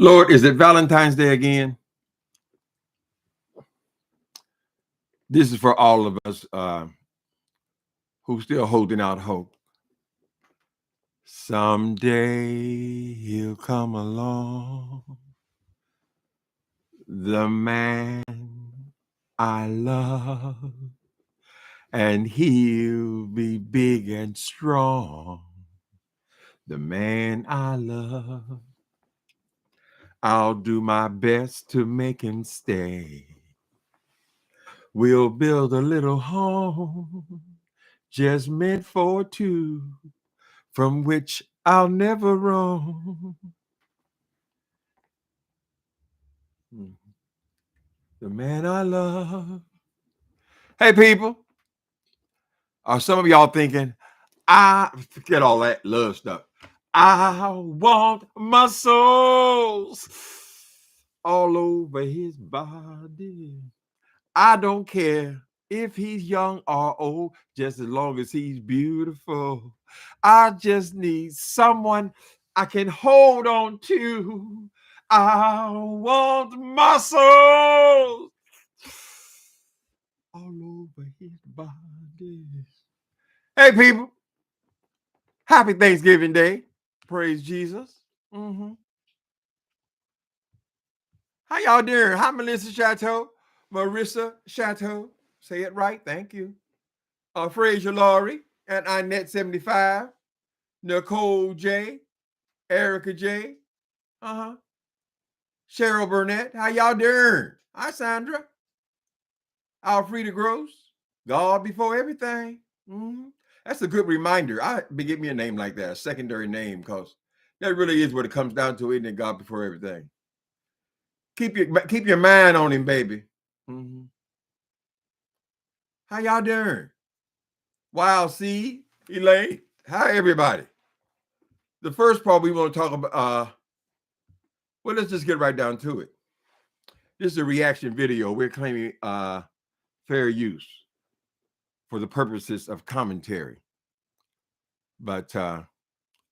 Lord, is it Valentine's Day again? This is for all of us who's still holding out hope. Someday he'll come along, the man I love, and he'll be big and strong, the man I love. I'll do my best to make him stay. We'll build a little home just meant for two, from which I'll never roam. The man I love. Hey, people. Are some of y'all thinking, I forget all that love stuff. I want muscles all over his body. I don't care if he's young or old, just as long as he's beautiful. I just need someone I can hold on to. I want muscles all over his body. Hey, people. Happy Thanksgiving Day. Praise Jesus. Mm-hmm. How y'all doing? Hi, Melissa Chateau. Marissa Chateau. Say it right. Thank you. Fraser Laurie and Annette 75. Nicole J. Erica J. Cheryl Burnett. How y'all doing? Hi, Sandra. Alfreda Gross. God before everything. Mm-hmm. That's a good reminder. Give me a name like that, a secondary name, because that really is what it comes down to, isn't it? God before everything. Keep your mind on him, baby. Mm-hmm. How y'all doing? Wild Seed, Elaine. Hi, everybody. The first part we want to talk about, well, let's just get right down to it. This is a reaction video. We're claiming fair use for the purposes of commentary. But I'm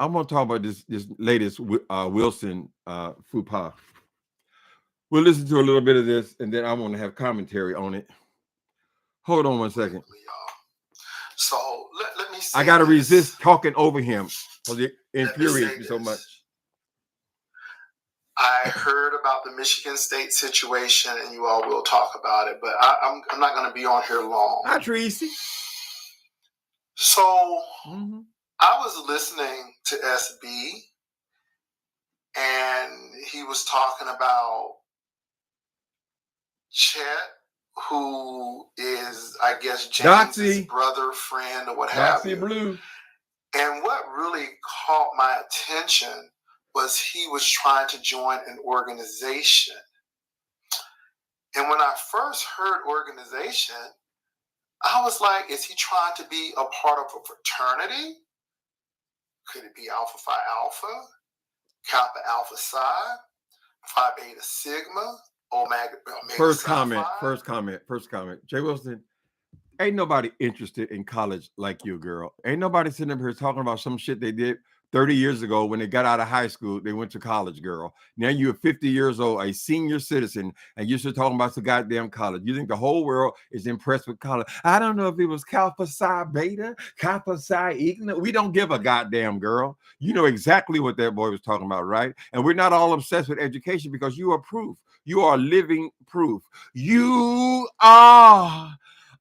going to talk about this latest Wilson faux pas. We'll listen to a little bit of this, and then I want to have commentary on it. Hold on one second. So let me say I got to resist talking over him because it infuriates me so much. I heard about the Michigan State situation, and you all will talk about it, but I'm not going to be on here long. Hi, Tracy. So I was listening to SB, and he was talking about Chet, who is, I guess, James's brother, friend, or what have you. Blue. And what really caught my attention was he was trying to join an organization. And when I first heard organization, I was like, is he trying to be a part of a fraternity? Could it be Alpha Phi Alpha, Kappa Alpha Psi, Phi Beta Sigma, Omega First Psi comment. J.Wilson, ain't nobody interested in college like you, girl. Ain't nobody sitting up here talking about some shit they did 30 years ago when they got out of high school. They went to college, girl. Now you're 50 years old, a senior citizen, and you're still talking about the goddamn college. You think the whole world is impressed with college. I don't know if it was Kappa Psi Beta, Kappa Psi Igna. We don't give a goddamn, girl. You know exactly what that boy was talking about, right? And we're not all obsessed with education because you are proof. You are living proof. You are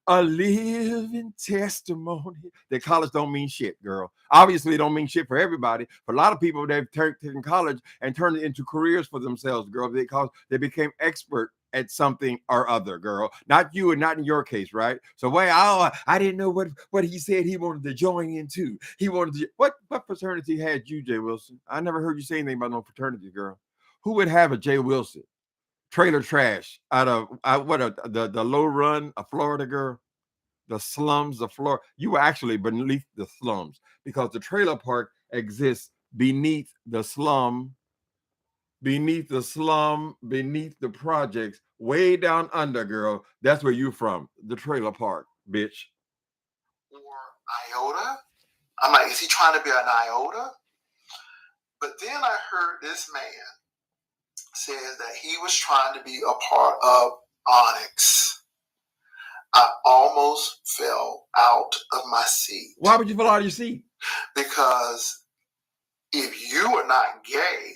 a living testimony that college don't mean shit, girl. Obviously, it don't mean shit for everybody. For a lot of people, they've taken college and turned it into careers for themselves, girl, because they became expert at something or other, girl. Not you and not in your case, right? So I didn't know what he said he wanted to join into. He wanted to what fraternity had you, J. Wilson? I never heard you say anything about no fraternity, girl. Who would have a J. Wilson? Trailer trash out of the low run of Florida, girl, the slums of Florida. You were actually beneath the slums because the trailer park exists beneath the slum, beneath the projects, way down under, girl. That's where you from, the trailer park, bitch. Or iota. I'm like, is he trying to be an iota? But then I heard this man says that he was trying to be a part of ONYX. I almost fell out of my seat. Why would you fall out of your seat? Because if you are not gay,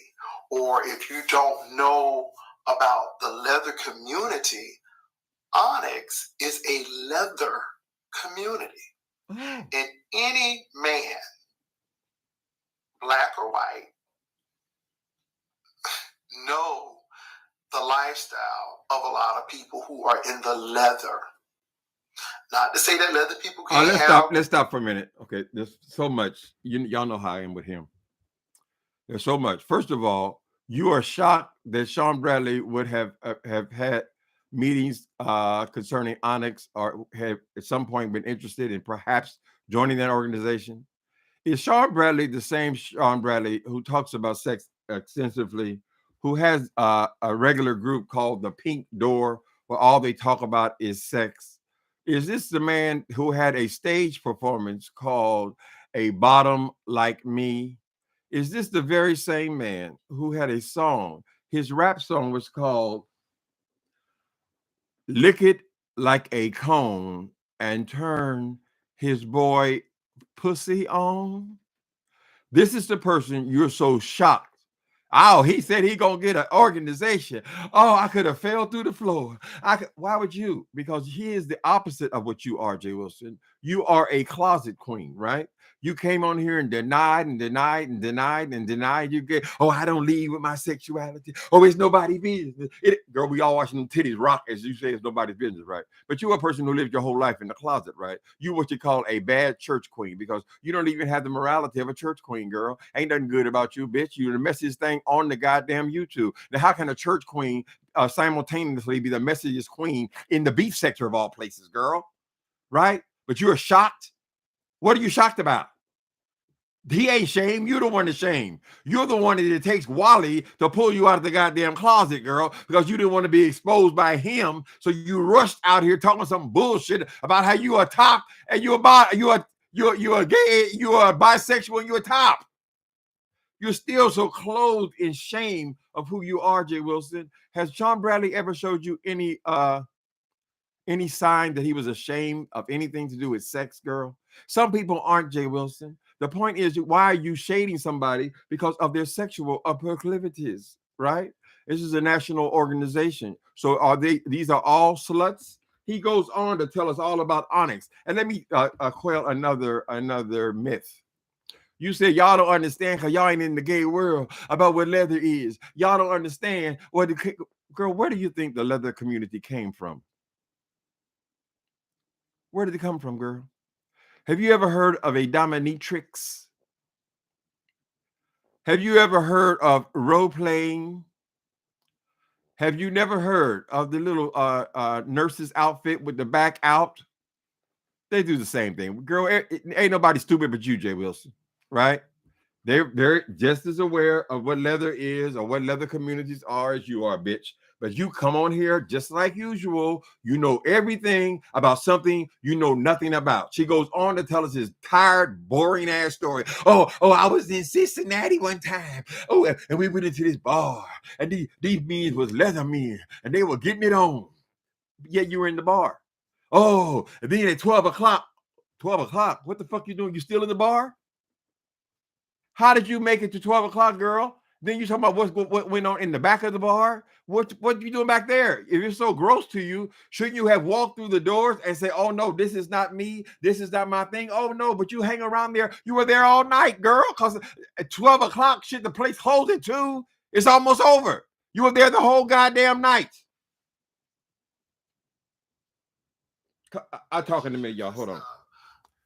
or if you don't know about the leather community, ONYX is a leather community. Oh. And any man, black or white, know the lifestyle of a lot of people who are in the leather. Not to say that leather people can't Let's stop for a minute. Okay, there's so much. Y'all know how I am with him. There's so much. First of all, you are shocked that Sean Bradley would have had meetings concerning ONYX, or have at some point been interested in perhaps joining that organization. Is Sean Bradley the same Sean Bradley who talks about sex extensively, who has a regular group called the Pink Door, where all they talk about is sex? Is this the man who had a stage performance called A Bottom Like Me? Is this the very same man who had a song? His rap song was called Lick It Like a Cone and Turn His Boy Pussy On? This is the person you're so shocked. Oh, he said he gonna get an organization. Oh, I could have fell through the floor. Why would you? Because he is the opposite of what you are, J.Wilson. You are a closet queen, right? You came on here and denied and denied and denied and denied. You get, oh, I don't lead with my sexuality. Oh, it's nobody's business. Girl, we all watching them titties rock, as you say, it's nobody's business, right? But you're a person who lived your whole life in the closet, right? You what you call a bad church queen, because you don't even have the morality of a church queen, girl. Ain't nothing good about you, bitch. You're the messiest thing on the goddamn YouTube. Now, how can a church queen simultaneously be the messiest queen in the beef sector of all places, girl? Right? But you're shocked. What are you shocked about? He ain't shame. You're the one that's shame. You're the one that it takes Wally to pull you out of the goddamn closet, girl, because you didn't want to be exposed by him. So you rushed out here talking some bullshit about how you are top and you're a gay, you are bisexual, and you're a top. You're still so clothed in shame of who you are, J.Wilson. Has Sean Bradley ever showed you any sign that he was ashamed of anything to do with sex, girl? Some people aren't, J.Wilson. The point is, why are you shading somebody because of their sexual proclivities, right? This is a national organization. So these are all sluts? He goes on to tell us all about ONYX. And let me quell another myth. You said y'all don't understand because y'all ain't in the gay world about what leather is. Y'all don't understand what girl, where do you think the leather community came from? Where did it come from, girl? Have you ever heard of a dominatrix? Have you ever heard of role playing? Have you never heard of the little nurse's outfit with the back out? They do the same thing. Girl, ain't nobody stupid but you, J.Wilson, right? They're just as aware of what leather is or what leather communities are as you are, bitch. But you come on here just like usual. You know everything about something you know nothing about. She goes on to tell us this tired, boring ass story. Oh, I was in Cincinnati one time. Oh, and we went into this bar, and these men was leather men, and they were getting it on. Yet you were in the bar. Oh, and then at 12 o'clock, what the fuck you doing? You still in the bar? How did you make it to 12 o'clock, girl? Then you talking about what went on in the back of the bar? What you doing back there? If it's so gross to you, shouldn't you have walked through the doors and say, oh no, this is not me. This is not my thing. Oh no, but you hang around there. You were there all night, girl, because at 12 o'clock, shit, the place closed at 2. It's almost over. You were there the whole goddamn night. I'll talk in a minute, y'all. Hold on.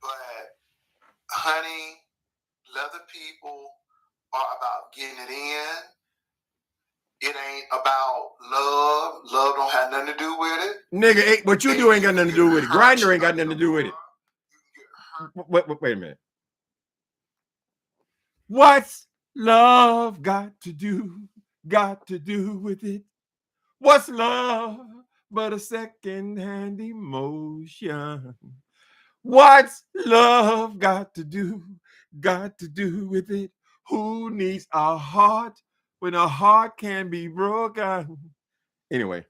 But, honey, leather people are about getting it in. It ain't about love. Love don't have nothing to do with it. Nigga, what you do ain't got nothing to do with it. Grindr ain't got nothing to do with it. Wait a minute. What's love got to do with it? What's love but a second-hand emotion? What's love got to do with it? Who needs a heart when a heart can be broken. Anyway,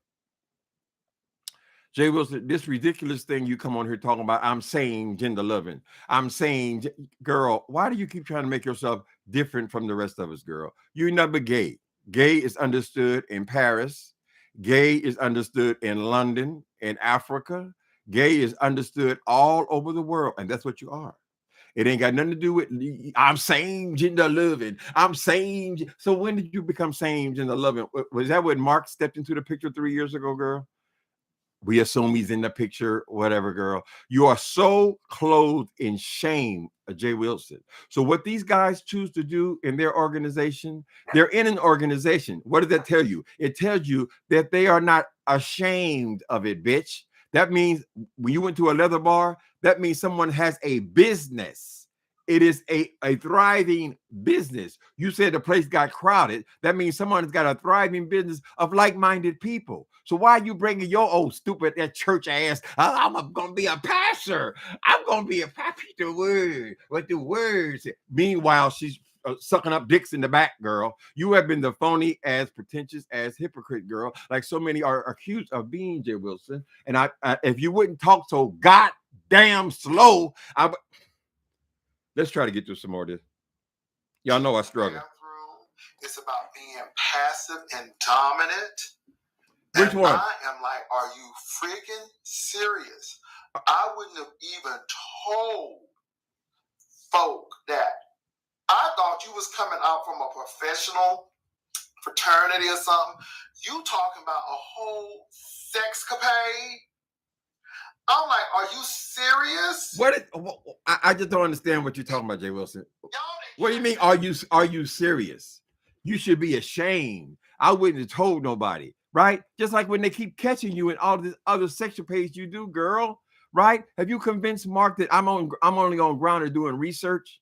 Jay Wilson, this ridiculous thing you come on here talking about, I'm saying gender loving. I'm saying, girl, why do you keep trying to make yourself different from the rest of us, girl? You're never gay. Gay is understood in Paris. Gay is understood in London, in Africa. Gay is understood all over the world, and that's what you are. It ain't got nothing to do with I'm same gender loving. I'm same. So when did you become same gender loving? Was that when Mark stepped into the picture 3 years ago, girl? We assume he's in the picture, whatever, girl. You are so clothed in shame, J. Wilson. So what these guys choose to do in their organization, they're in an organization. What does that tell you? It tells you that they are not ashamed of it, bitch. That means when you went to a leather bar, that means someone has a business. It is a thriving business. You said the place got crowded. That means someone's got a thriving business of like-minded people. So why are you bringing your old stupid that church ass? I'm gonna be a pastor. I'm gonna be a pastor. Word with the words. Meanwhile, she's sucking up dicks in the back, girl. You have been the phony ass, pretentious ass, hypocrite, girl. Like so many are accused of being, J. Wilson. And I if you wouldn't talk so goddamn slow, let's try to get through some more of this. Y'all know I struggle. It's about being passive and dominant. Which one? I am like, are you freaking serious? I wouldn't have even told folk that. I thought you was coming out from a professional fraternity or something. You talking about a whole sexcapade? I'm like, are you serious? I just don't understand what you're talking about, J. Wilson. What do you mean? Are you serious? You should be ashamed. I wouldn't have told nobody, right? Just like when they keep catching you in all this other sexual page you do, girl, right? Have you convinced Mark that I'm only on ground or doing research?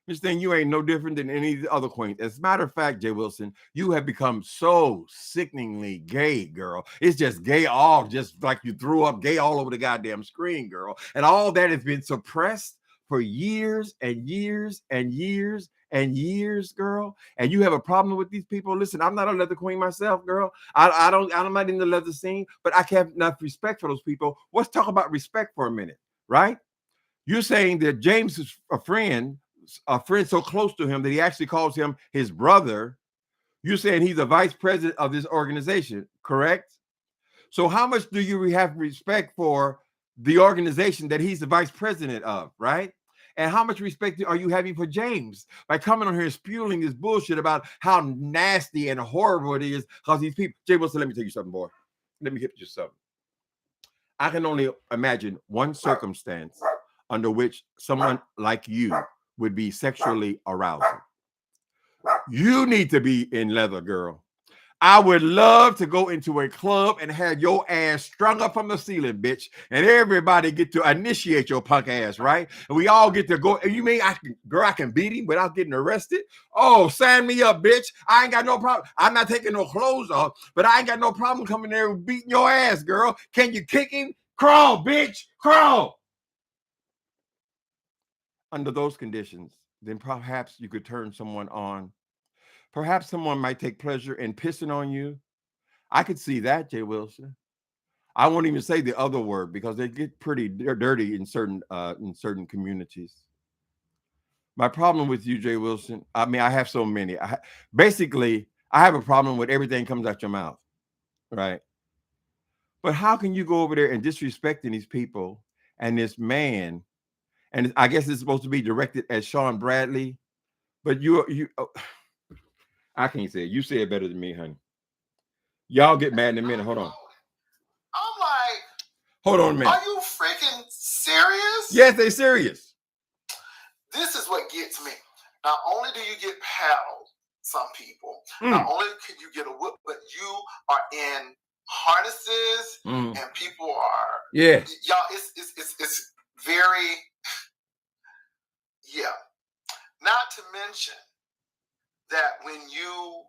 This thing, you ain't no different than any of the other queens. As a matter of fact, J. Wilson, you have become so sickeningly gay, girl. It's just gay all, just like you threw up gay all over the goddamn screen, girl. And all that has been suppressed for years and years and years and years, girl. And you have a problem with these people. Listen, I'm not a leather queen myself, girl. I'm not in the leather scene, but I have enough respect for those people. Let's talk about respect for a minute, right? You're saying that James is a friend so close to him that he actually calls him his brother. You're saying he's a vice president of this organization, correct? So how much do you have respect for the organization that he's the vice president of, right? And how much respect are you having for James by coming on here and spewing this bullshit about how nasty and horrible it is? Because these people, J. Wilson, let me tell you something, boy. Let me hit you something. I can only imagine one circumstance under which someone like you would be sexually arousing. You need to be in leather, girl. I would love to go into a club and have your ass strung up from the ceiling, bitch, and everybody get to initiate your punk ass, right? And we all get to go. You mean I can beat him without getting arrested? Oh, sign me up, bitch. I ain't got no problem. I'm not taking no clothes off, but I ain't got no problem coming there and beating your ass, girl. Can you kick him? Crawl, bitch, crawl. Under those conditions, then perhaps you could turn someone on. Perhaps someone might take pleasure in pissing on you. I could see that, J. Wilson. I won't even say the other word because they get pretty dirty in certain communities. My problem with you, J. Wilson, I mean, I have so many. Basically, I have a problem with everything comes out your mouth, right? But how can you go over there and disrespecting these people and this man? And I guess it's supposed to be directed at Sean Bradley, but I can't say it. You say it better than me, honey. Y'all get mad in a minute. Hold on. I'm like, hold on a minute. Are you freaking serious? Yes, they serious. This is what gets me. Not only do you get paddled, some people, not only can you get a whip, but you are in harnesses and people are y'all. It's very Not to mention that when you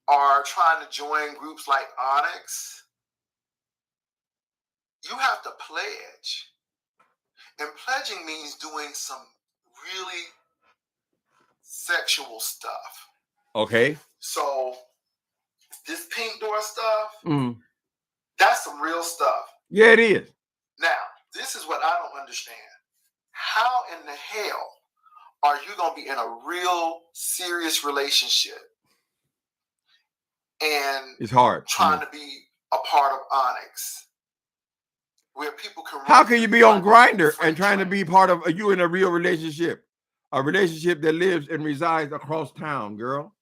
are trying to join groups like ONYX, you have to pledge. And pledging means doing some really sexual stuff. Okay. So this pink door stuff, that's some real stuff. Yeah, it is. Now, this is what I don't understand. How in the hell are you going to be in a real serious relationship and it's hard trying to be a part of ONYX? Where people can How can you be on Grindr and trying to be part of you in a real relationship? A relationship that lives and resides across town, girl.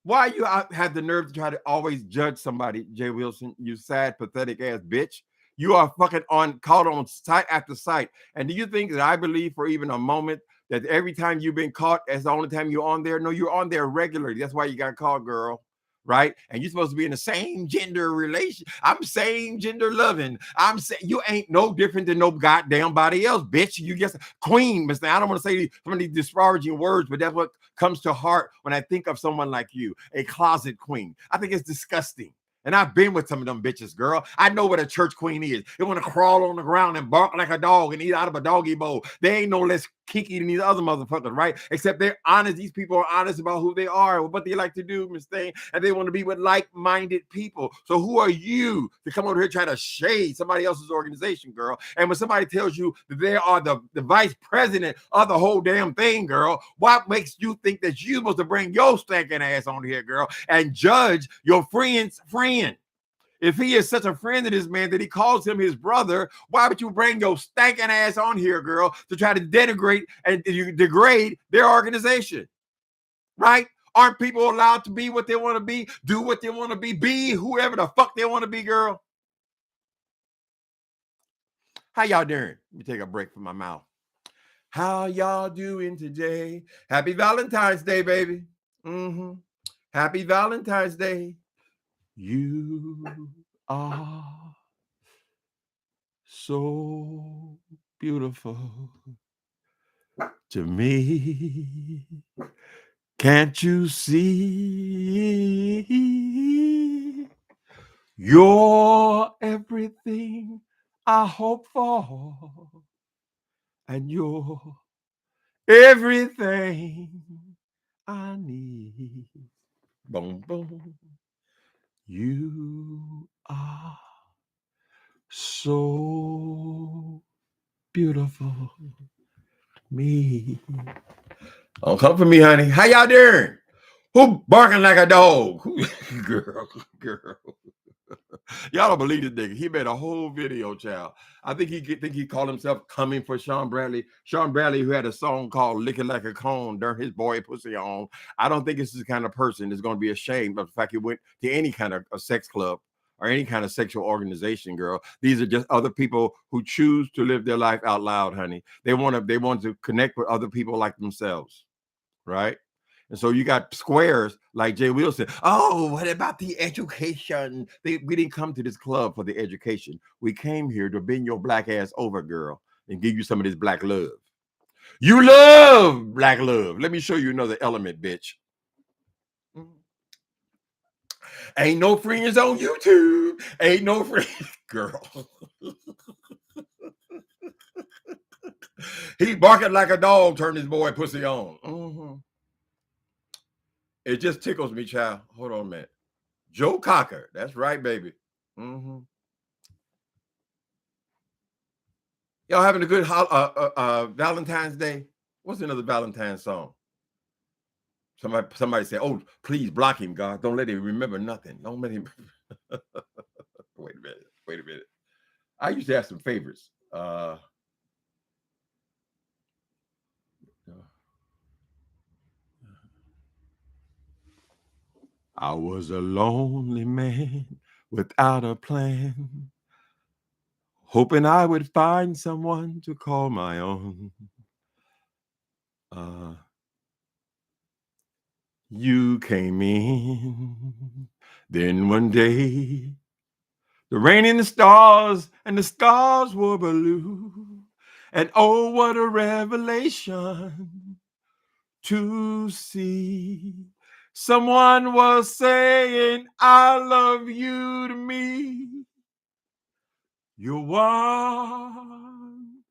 Why you have the nerve to try to always judge somebody, J. Wilson, you sad, pathetic ass bitch? You are fucking caught on site after site. And do you think that I believe for even a moment that every time you've been caught, that's the only time you're on there? No, you're on there regularly. That's why you got caught, girl. Right? And you're supposed to be in the same gender relation. I'm same gender loving. I'm saying you ain't no different than no goddamn body else, bitch. You just queen, Mr. I don't want to say some of these disparaging words, but that's what comes to heart when I think of someone like you, a closet queen. I think it's disgusting. And I've been with some of them bitches, girl. I know what a church queen is. They want to crawl on the ground and bark like a dog and eat out of a doggy bowl. They ain't no less kinky than these other motherfuckers, right? Except they're honest. These people are honest about who they are and what they like to do, Miss Thing. And they want to be with like-minded people. So who are you to come over here trying to shade somebody else's organization, girl? And when somebody tells you that they are the vice president of the whole damn thing, girl, what makes you think that you're supposed to bring your stinking ass on here, girl, and judge your friend's friend? If he is such a friend of this man that he calls him his brother, why would you bring your stinking ass on here, girl, to try to denigrate and degrade their organization? Right? Aren't people allowed to be what they want to be, do what they want to be whoever the fuck they want to be, girl? How y'all doing? Let me take a break from my mouth. How y'all doing today? Happy Valentine's Day, baby. Happy Valentine's Day. You are so beautiful to me. Can't you see? You're everything I hope for, and you're everything I need. Boom, boom. You are so beautiful. Me. Don't come for me, honey. How y'all doing? Who barking like a dog? Girl. Y'all don't believe this nigga. He made a whole video, child. I think he called himself coming for Sean Bradley. Sean Bradley, who had a song called Licking Like a Cone during his boy pussy on. I don't think this is the kind of person that's going to be ashamed of the fact he went to any kind of a sex club or any kind of sexual organization, girl. These are just other people who choose to live their life out loud, honey. They want to connect with other people like themselves, right? And so you got squares like J.Wilson. Oh, what about the education? We didn't come to this club for the education. We came here to bend your black ass over, girl, and give you some of this black love. You love black love. Let me show you another element, bitch. Ain't no friends on YouTube. Ain't no friends, girl. He barking like a dog, turned his boy pussy on. It just tickles me, child. Hold on a minute. Joe Cocker. That's right, baby. Y'all having a good Valentine's Day? What's another Valentine's song? Somebody said, "Oh, please block him, God. Don't let him remember nothing. Don't let him." Wait a minute. I used to have some favorites. I was a lonely man without a plan, hoping I would find someone to call my own. You came in, then one day, the rain and the stars were blue. And oh, what a revelation to see. Someone was saying, I love you to me. You're one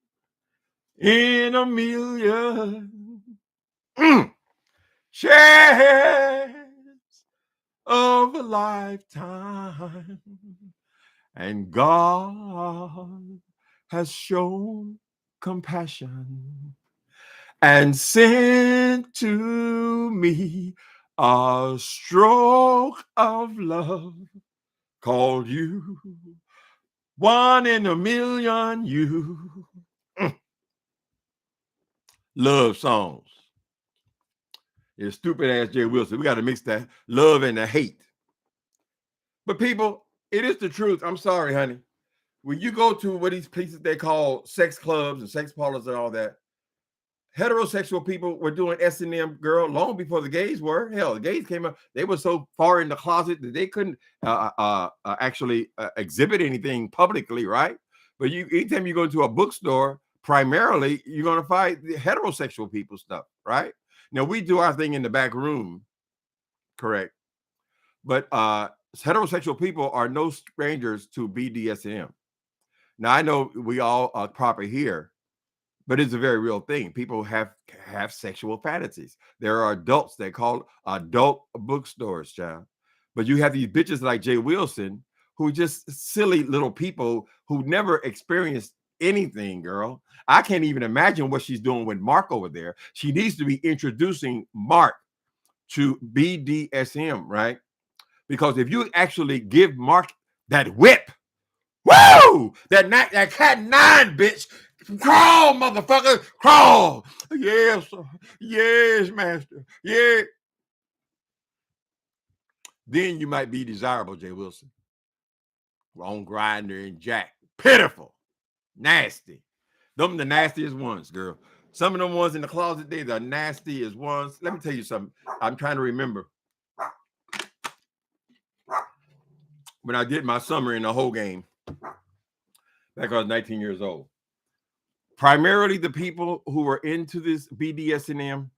in a million. shares of a lifetime, and God has shown compassion and sent to me a stroke of love called you. One in a million, you. Love songs. Yeah, stupid ass J.Wilson. We got to mix that love and the hate. But people, it is the truth. I'm sorry, honey. When you go to what these places they call sex clubs and sex parlors and all that, heterosexual people were doing S&M, girl, long before the gays were. Hell, the gays came up. They were so far in the closet that they couldn't actually exhibit anything publicly, right? But anytime you go to a bookstore, primarily you're going to find the heterosexual people stuff, right? Now we do our thing in the back room, correct? But heterosexual people are no strangers to BDSM. Now I know we all are proper here, but it's a very real thing. People have sexual fantasies. There are adults that call adult bookstores, child. But you have these bitches like J.Wilson who just silly little people who never experienced anything, girl. I can't even imagine what she's doing with Mark over there. She needs to be introducing Mark to BDSM, right? Because if you actually give Mark that whip, woo! That cat 9, bitch. Crawl, motherfucker. Crawl. Yes, sir. Yes, master. Yeah. Then you might be desirable, J.Wilson. On Grinder and Jack. Pitiful. Nasty. Them the nastiest ones, girl. Some of them ones in the closet, they the nastiest ones. Let me tell you something. I'm trying to remember. When I did my summer in the whole game, back when I was 19 years old. Primarily the people who were into this BDSM,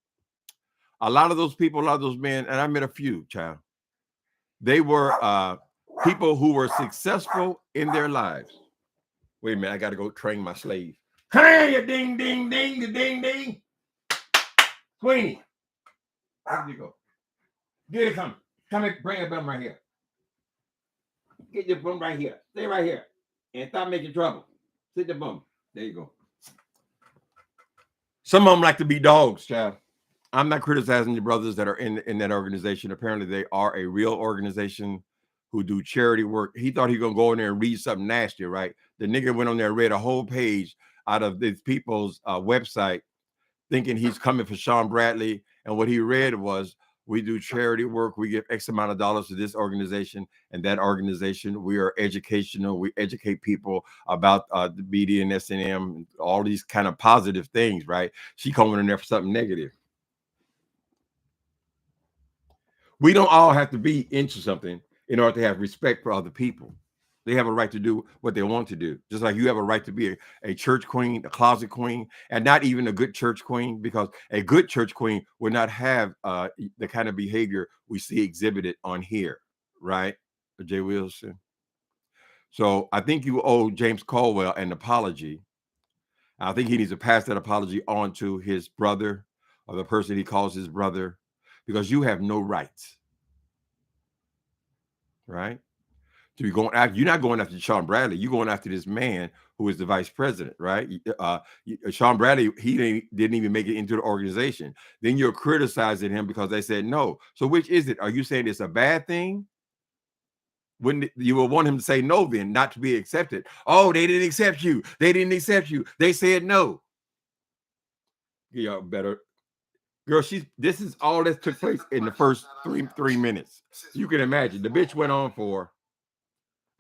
a lot of those people, a lot of those men, and I met a few, child. They were people who were successful in their lives. Wait a minute, I got to go train my slave. Hey, you ding, ding, ding, you ding, ding. Queenie, where did you go? Get it, come. Come and bring a bum right here. Get your bum right here. Stay right here. And stop making trouble. Sit the bum. There you go. Some of them like to be dogs, child. I'm not criticizing the brothers that are in that organization. Apparently, they are a real organization who do charity work. He thought he was going to go in there and read something nasty, right? The nigga went on there and read a whole page out of these people's website thinking he's coming for Sean Bradley. And what he read was, we do charity work. We give X amount of dollars to this organization and that organization. We are educational. We educate people about the BD and S&M, all these kind of positive things, right? She coming in there for something negative. We don't all have to be into something in order to have respect for other people. They have a right to do what they want to do. Just like you have a right to be a church queen, a closet queen, and not even a good church queen, because a good church queen would not have the kind of behavior we see exhibited on here, right? J.Wilson. So I think you owe James Caldwell an apology. I think he needs to pass that apology on to his brother, or the person he calls his brother, because you have no rights. Right? To be going after, you're not going after Sean Bradley. You're going after this man who is the vice president, right? Sean Bradley, he didn't even make it into the organization. Then you're criticizing him because they said no. So which is it? Are you saying it's a bad thing? Wouldn't you will want him to say no, then not to be accepted? Oh, they didn't accept you. They didn't accept you. They said no. Y'all better. Girl, this is all that took place in the first three minutes. You can imagine. The bitch went on for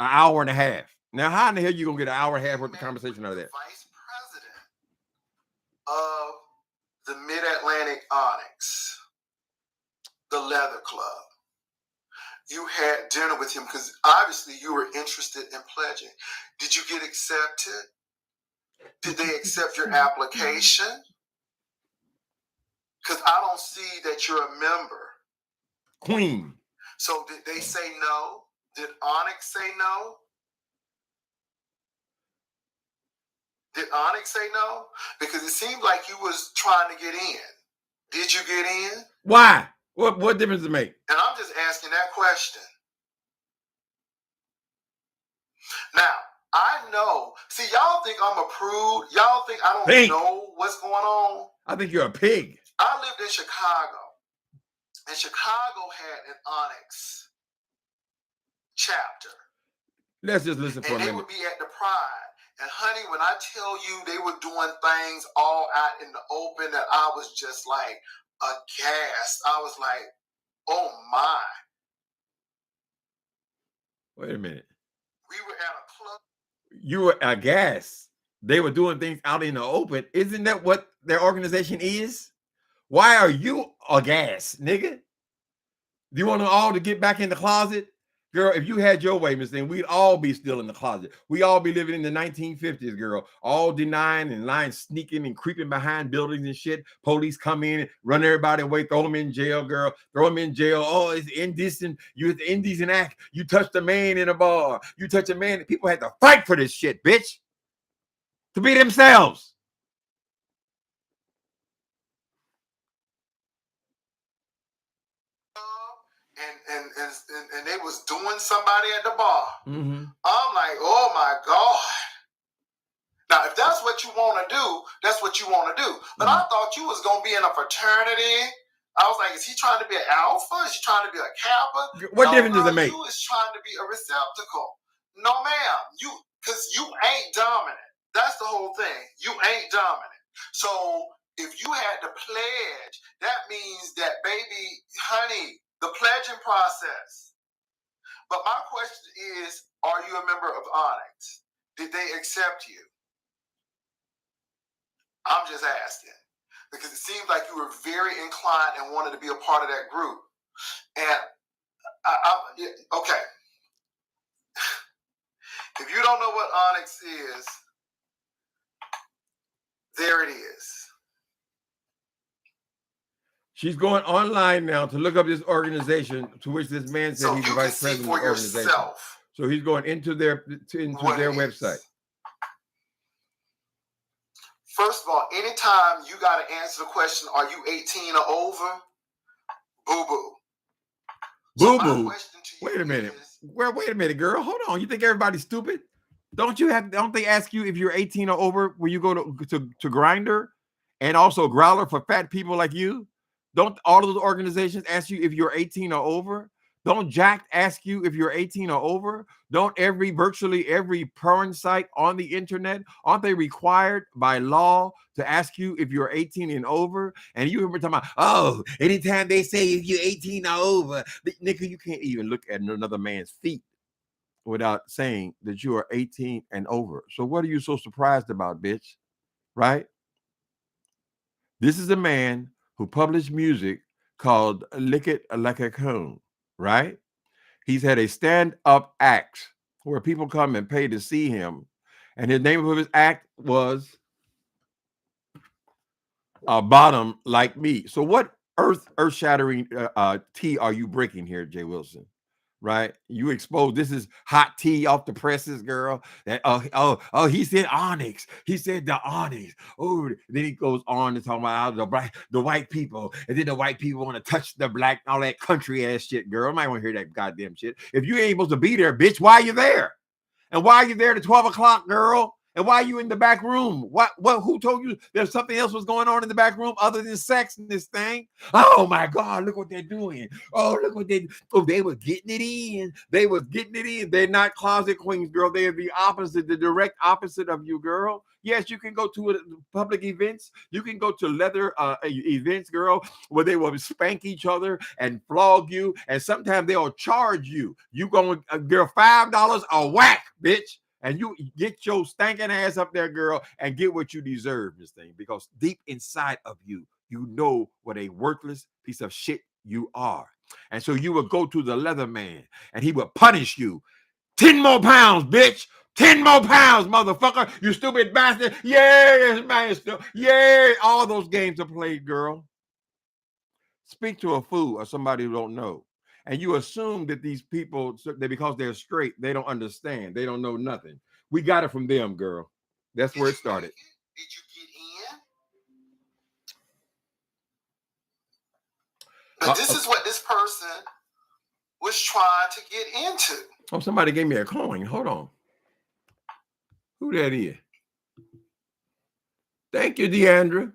an hour and a half. Now, how in the hell you gonna get an hour and a half worth of conversation out of that? Vice president of the Mid-Atlantic ONYX, the Leather Club. You had dinner with him because obviously you were interested in pledging. Did you get accepted? Did they accept your application? Because I don't see that you're a member. Queen. So did they say no? Did ONYX say no? Did ONYX say no? Because it seemed like you was trying to get in. Did you get in? Why? What difference does it make? And I'm just asking that question. Now, I know. See, y'all think I'm a prude. Y'all think I don't know what's going on. I think you're a pig. I lived in Chicago. And Chicago had an ONYX chapter. Let's just listen for a minute. And they would be at the Pride. And honey, when I tell you they were doing things all out in the open that I was just like aghast. I was like, oh my. Wait a minute. We were at a club. You were aghast. They were doing things out in the open. Isn't that what their organization is? Why are you aghast, nigga? Do you want them all to get back in the closet? Girl, if you had your way, Miss Thing, we'd all be still in the closet. We all be living in the 1950s, girl. All denying and lying, sneaking and creeping behind buildings and shit. Police come in, run everybody away, throw them in jail, girl. Throw them in jail. Oh, it's indecent. It's an indecent act. You touched a man in a bar. You touch a man. People had to fight for this shit, bitch. To be themselves. And they was doing somebody at the bar. Mm-hmm. I'm like, oh my God. Now, if that's what you want to do, that's what you want to do. But I thought you was going to be in a fraternity. I was like, is he trying to be an alpha? Is he trying to be a kappa? What difference does it make? You is trying to be a receptacle. No, ma'am. Because you ain't dominant. That's the whole thing. You ain't dominant. So if you had to pledge, that means that, baby, honey, the pledging process. But my question is, are you a member of ONYX? Did they accept you? I'm just asking. Because it seems like you were very inclined and wanted to be a part of that group. And, okay. If you don't know what ONYX is, there it is. She's going online now to look up this organization to which this man said he's the vice president of the organization. So he's going into their website. First of all, anytime you got to answer the question, are you 18 or over? Boo-boo. Boo-boo? Wait a minute. Wait a minute, girl. Hold on. You think everybody's stupid? Don't they ask you if you're 18 or over when you go to Grindr and also Growler for fat people like you? Don't all of those organizations ask you if you're 18 or over? Don't Jack ask you if you're 18 or over? Don't virtually every porn site on the internet, aren't they required by law to ask you if you're 18 and over? And you remember talking about, oh, anytime they say if you're 18 or over, nigga, you can't even look at another man's feet without saying that you are 18 and over. So what are you so surprised about, bitch? Right? This is a man who published music called Lick It Like a Cone, right? He's had a stand-up act where people come and pay to see him. And the name of his act was Bottom Like Me. So what earth-shattering tea are you breaking here, J. Wilson? Right? You exposed, this is hot tea off the presses, girl. That he said ONYX. He said the ONYX. Oh, then he goes on to talk about the white people, and then the white people want to touch the black, all that country ass shit, girl. I might want to hear that goddamn shit. If you ain't supposed to be there, bitch, why are you there? And why are you there at 12 o'clock, girl? And why are you in the back room? What? Who told you there's something else was going on in the back room other than sex in this thing? Oh my God, look what they're doing. Oh, look what they were getting it in. They was getting it in. They're not closet queens, girl. They are the opposite, the direct opposite of you, girl. Yes, you can go to public events. You can go to leather events, girl, where they will spank each other and flog you. And sometimes they'll charge you. You going, girl, $5 a whack, bitch. And you get your stinking ass up there, girl, and get what you deserve, this thing. Because deep inside of you, you know what a worthless piece of shit you are. And so you would go to the leather man, and he would punish you. 10 more pounds, bitch. 10 more pounds, motherfucker. You stupid bastard. Yeah, man. Yeah, all those games are played, girl. Speak to a fool or somebody who don't know. And you assume that these people, because they're straight, they don't understand. They don't know nothing. We got it from them, girl. That's where it started. Did you get in? But this is what this person was trying to get into. Oh, somebody gave me a coin. Hold on. Who that is? Thank you, Deandra.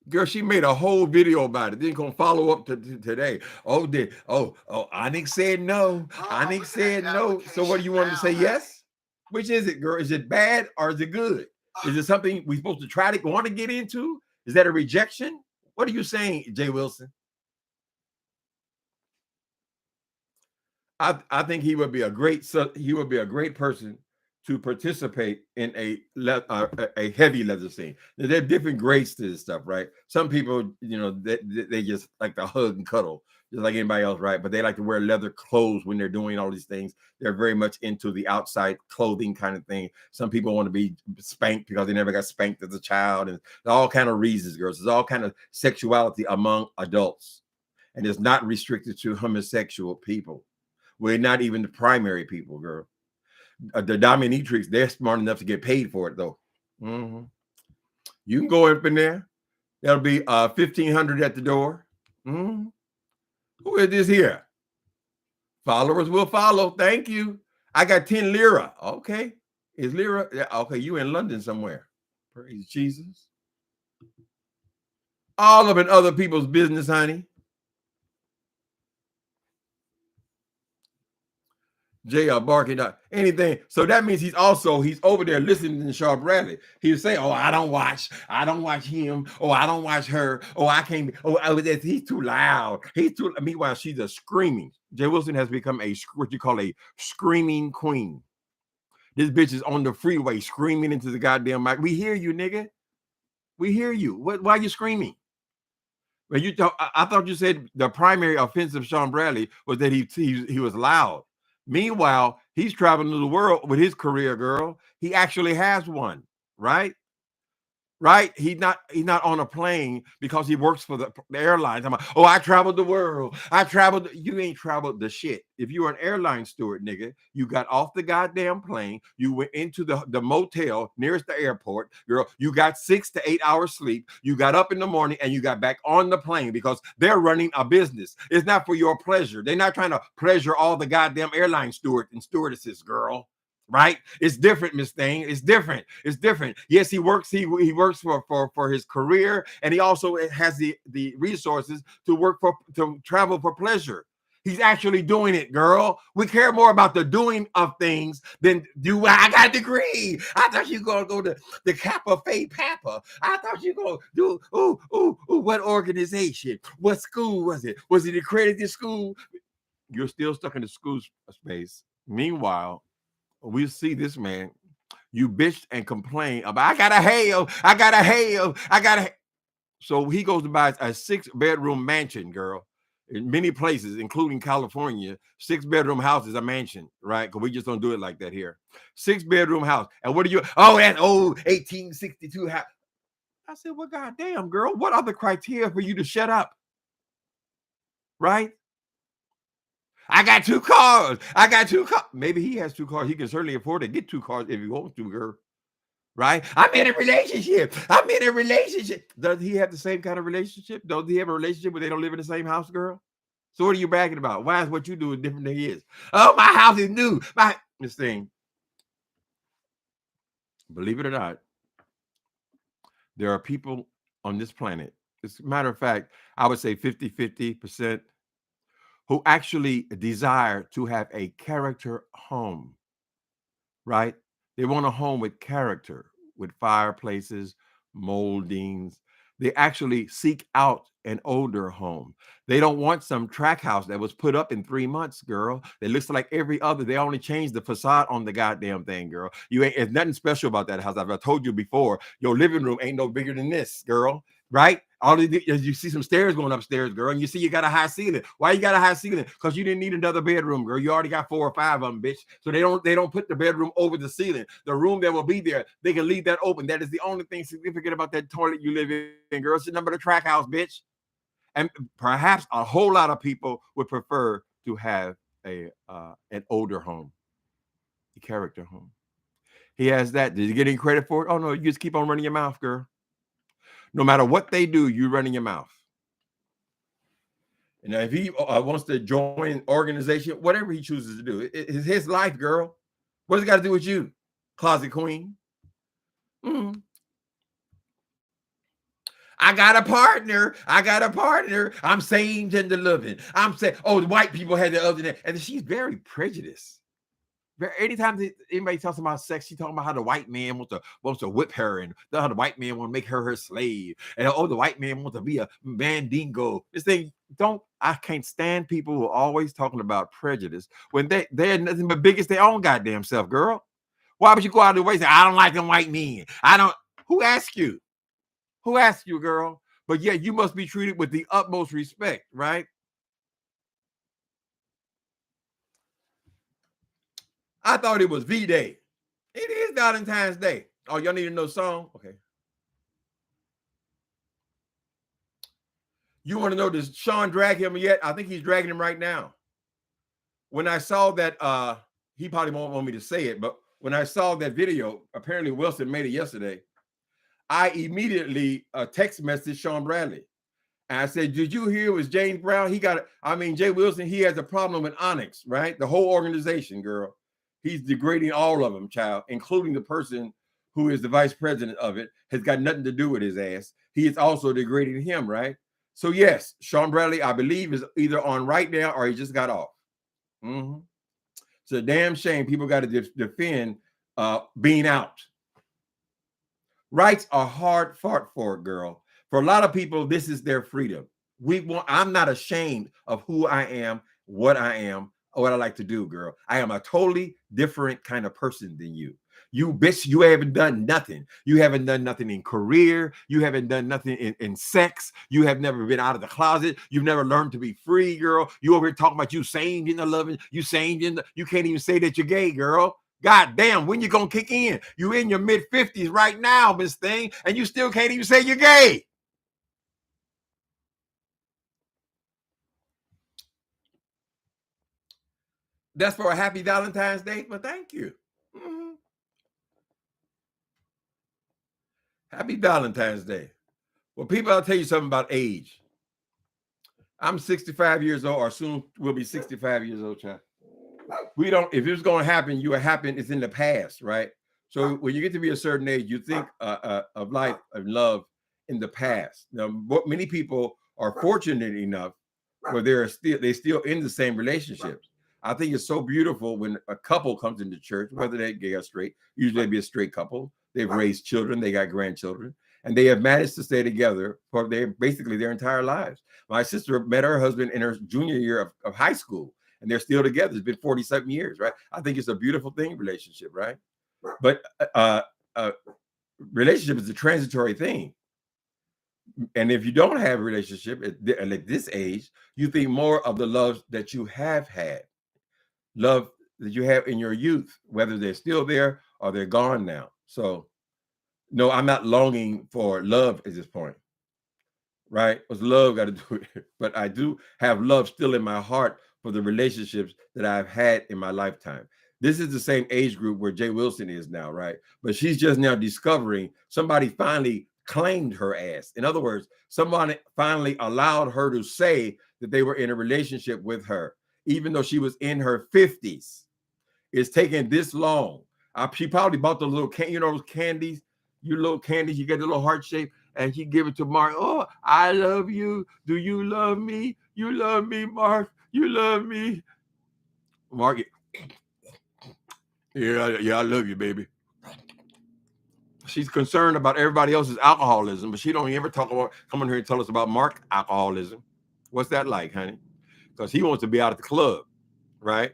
Girl, she made a whole video about it. Then gonna follow up to today. Oh, ONYX said no. ONYX said no. So what do you want to say? Yes? Which is it, girl? Is it bad or is it good? Is it something we supposed to try to want to get into? Is that a rejection? What are you saying, J.Wilson? I think he would be a great person to participate in a heavy leather scene. Now, there are different grades to this stuff, right? Some people, they just like to hug and cuddle, just like anybody else, right? But they like to wear leather clothes when they're doing all these things. They're very much into the outside clothing kind of thing. Some people want to be spanked because they never got spanked as a child, and all kind of reasons, girls. There's all kind of sexuality among adults, and it's not restricted to homosexual people. We're not even the primary people, girl. The dominatrix, they're smart enough to get paid for it, though. Mm-hmm. You can go up in there. That'll be $1,500 at the door. Mm-hmm. Who is this here? Followers will follow. Thank you. I got 10 lira. Okay. Is lira? Yeah, okay, you in London somewhere. Praise Jesus. All of it other people's business, honey. JR barking out anything. So that means he's over there listening to Sharp Bradley. He was saying, "Oh, I don't watch him. Oh, I don't watch her. Oh, I can't. He's too loud. He's too." Meanwhile, she's a screaming. J.Wilson has become what you call a screaming queen. This bitch is on the freeway screaming into the goddamn mic. We hear you, nigga. We hear you. Why are you screaming? Well, I thought you said the primary offense of Sean Bradley was that he was loud. Meanwhile, he's traveling the world with his career, girl. He actually has one, right? Right? He's not on a plane because he works for the airlines. I'm like, oh, I traveled the world. You ain't traveled the shit. If you were an airline steward, nigga, you got off the goddamn plane. You went into the motel nearest the airport, girl. You got 6 to 8 hours sleep. You got up in the morning and you got back on the plane because they're running a business. It's not for your pleasure. They're not trying to pleasure all the goddamn airline stewards and stewardesses, girl. Right? It's different, Miss Thing. It's different. Yes, he works. He works for his career, and he also has the resources to travel for pleasure. He's actually doing it, girl. We care more about the doing of things than do. I got a degree. I thought you were gonna go to the Kappa Phi Papa. I thought you were gonna do what organization? What school was it? Was it accredited school? You're still stuck in the school space. Meanwhile, we see this man, you bitched and complained about, I gotta. So he goes to buy a 6-bedroom mansion, girl, in many places, including California. 6-bedroom house is a mansion, right? Because we just don't do it like that here. 6-bedroom house. And what do you, that old 1862 house. I said, well, goddamn, girl, what are the criteria for you to shut up? Right? I got 2 cars. Maybe he has 2 cars. He can certainly afford to get 2 cars if he wants to, girl. Right? I'm in a relationship. Does he have the same kind of relationship? Does he have a relationship where they don't live in the same house, girl? So what are you bragging about? Why is what you do different than he is? Oh, my house is new. This thing. Believe it or not, there are people on this planet. As a matter of fact, I would say 50% who actually desire to have a character home, right? They want a home with character, with fireplaces, moldings. They actually seek out an older home. They don't want some track house that was put up in 3 months, girl. It looks like every other. They only changed the facade on the goddamn thing, girl. It's nothing special about that house. I've told you before, your living room ain't no bigger than this, girl. Right? You see some stairs going upstairs, girl, and you see you got a high ceiling. Why you got a high ceiling? Because you didn't need another bedroom, girl. You already got 4 or 5 of them, bitch. So they don't put the bedroom over the ceiling. The room that will be there, they can leave that open. That is the only thing significant about that toilet you live in, girl. It's the number of the track house, bitch. And perhaps a whole lot of people would prefer to have an older home, a character home. He has that. Did you get any credit for it? Oh no, you just keep on running your mouth, girl. No matter what they do, you running your mouth. And if he wants to join organization, whatever he chooses to do, it's his life, girl. What does it got to do with you, closet queen? Mm. I got a partner. I got a partner. I'm same gender loving. I'm saying, oh, the white people had the other day. And she's very prejudiced. Anytime anybody talks about sex, she talking about how the white man wants to whip her, and how the white man want to make her slave, and oh, the white man wants to be a mandingo. This thing I can't stand people who are always talking about prejudice when they're nothing but biggest their own goddamn self, girl. Why would you go out of the way and say, I don't like them white men? I don't. Who asked you? Who asked you, girl? But yeah, you must be treated with the utmost respect, right? I thought it was V-Day. It is Valentine's Day. Oh, y'all need to know song? Okay. You want to know, does Sean drag him yet? I think he's dragging him right now. When I saw that, he probably won't want me to say it, but when I saw that video, apparently Wilson made it yesterday, I immediately text messaged Sean Bradley. And I said, did you hear it was James Brown? J.Wilson, he has a problem with ONYX, right? The whole organization, girl. He's degrading all of them, child, including the person who is the vice president of it, has got nothing to do with his ass. He is also degrading him, right? So yes, Sean Bradley, I believe, is either on right now or he just got off. Mm-hmm. It's a damn shame people got to defend being out. Rights are hard fought for, girl. For a lot of people, this is their freedom. I'm not ashamed of who I am, what I am, or what I like to do, girl. I am a totally different kind of person than you. You bitch, you haven't done nothing. You haven't done nothing in career. You haven't done nothing in sex. You have never been out of the closet. You've never learned to be free, girl. You over here talking about you same gender loving, you can't even say that you're gay, girl. God damn, when you gonna kick in? You in your mid-50s right now, Miss Thing, and you still can't even say you're gay. That's for a happy Valentine's Day, but thank you. Mm-hmm. Happy Valentine's Day. Well, people, I'll tell you something about age. I'm 65 years old, or soon will be 65 years old, child. If it's going to happen, it's in the past, right? So when you get to be a certain age, you think of life, of love in the past. Now, many people are fortunate enough where they're still in the same relationships. I think it's so beautiful when a couple comes into church, whether they're gay or straight. Usually, they'd be a straight couple. They've raised children, they got grandchildren, and they have managed to stay together for basically their entire lives. My sister met her husband in her junior year of high school, and they're still together. It's been 40-something years, right? I think it's a beautiful thing, relationship, right? But relationship is a transitory thing. And if you don't have a relationship at this age, you think more of the love that you have had, love that you have in your youth, whether they're still there or they're gone now. So, no, I'm not longing for love at this point, right? What's love got to do with it? But I do have love still in my heart for the relationships that I've had in my lifetime. This is the same age group where J.Wilson is now, right? But she's just now discovering somebody finally claimed her ass. In other words, somebody finally allowed her to say that they were in a relationship with her, even though she was in her 50s. It's taking this long. She probably bought the little those candies, you get the little heart shape, and she give it to Mark. Oh, I love you. Do you love me? You love me, Mark. You love me. Mark, yeah, I love you, baby. She's concerned about everybody else's alcoholism, but she don't ever come in here and tell us about Mark's alcoholism. What's that like, honey? Because he wants to be out at the club, right?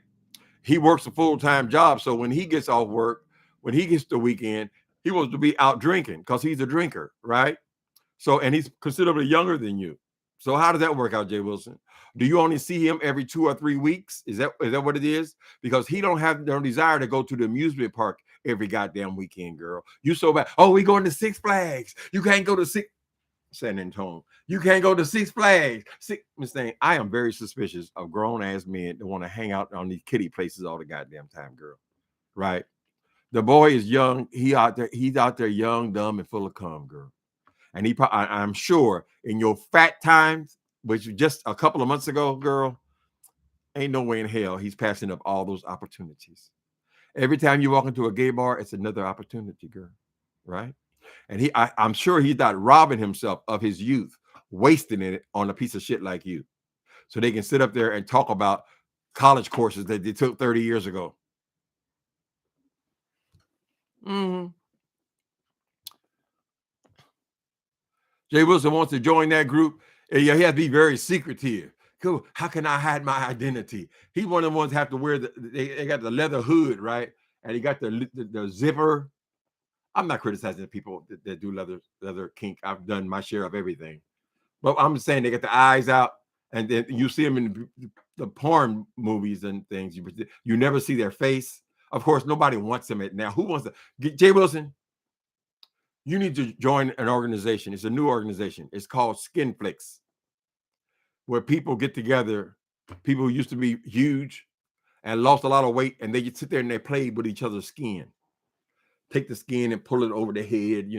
He works a full-time job, so when he gets off work, when he gets the weekend, he wants to be out drinking because he's a drinker, right? So, and he's considerably younger than you. So how does that work out, J.Wilson? Do you only see him every 2 or 3 weeks? Is that what it is? Because he don't have no desire to go to the amusement park every goddamn weekend, girl. You so bad. Oh, we going to Six Flags. You can't go to San Antonio. You can't go to Six Flags. Miss Thing, I am very suspicious of grown-ass men that want to hang out on these kiddie places all the goddamn time, girl. Right? The boy is young. He's out there young, dumb, and full of cum, girl. And I'm sure in your fat times, which just a couple of months ago, girl, ain't no way in hell he's passing up all those opportunities. Every time you walk into a gay bar, it's another opportunity, girl. Right? And I'm sure he's not robbing himself of his youth, wasting it on a piece of shit like you. So they can sit up there and talk about college courses that they took 30 years ago. Mm-hmm. J.Wilson wants to join that group. And yeah, he has to be very secretive. Cool. How can I hide my identity? He's one of the ones that have to wear they got the leather hood, right? And he got the zipper. I'm not criticizing the people that do leather kink. I've done my share of everything. But I'm just saying they get the eyes out, and then you see them in the porn movies and things. You never see their face. Of course, nobody wants them now. Who wants to? J.Wilson, you need to join an organization. It's a new organization. It's called Skin Flicks, where people get together, people who used to be huge and lost a lot of weight, and they just sit there and they play with each other's skin. Take the skin and pull it over the head,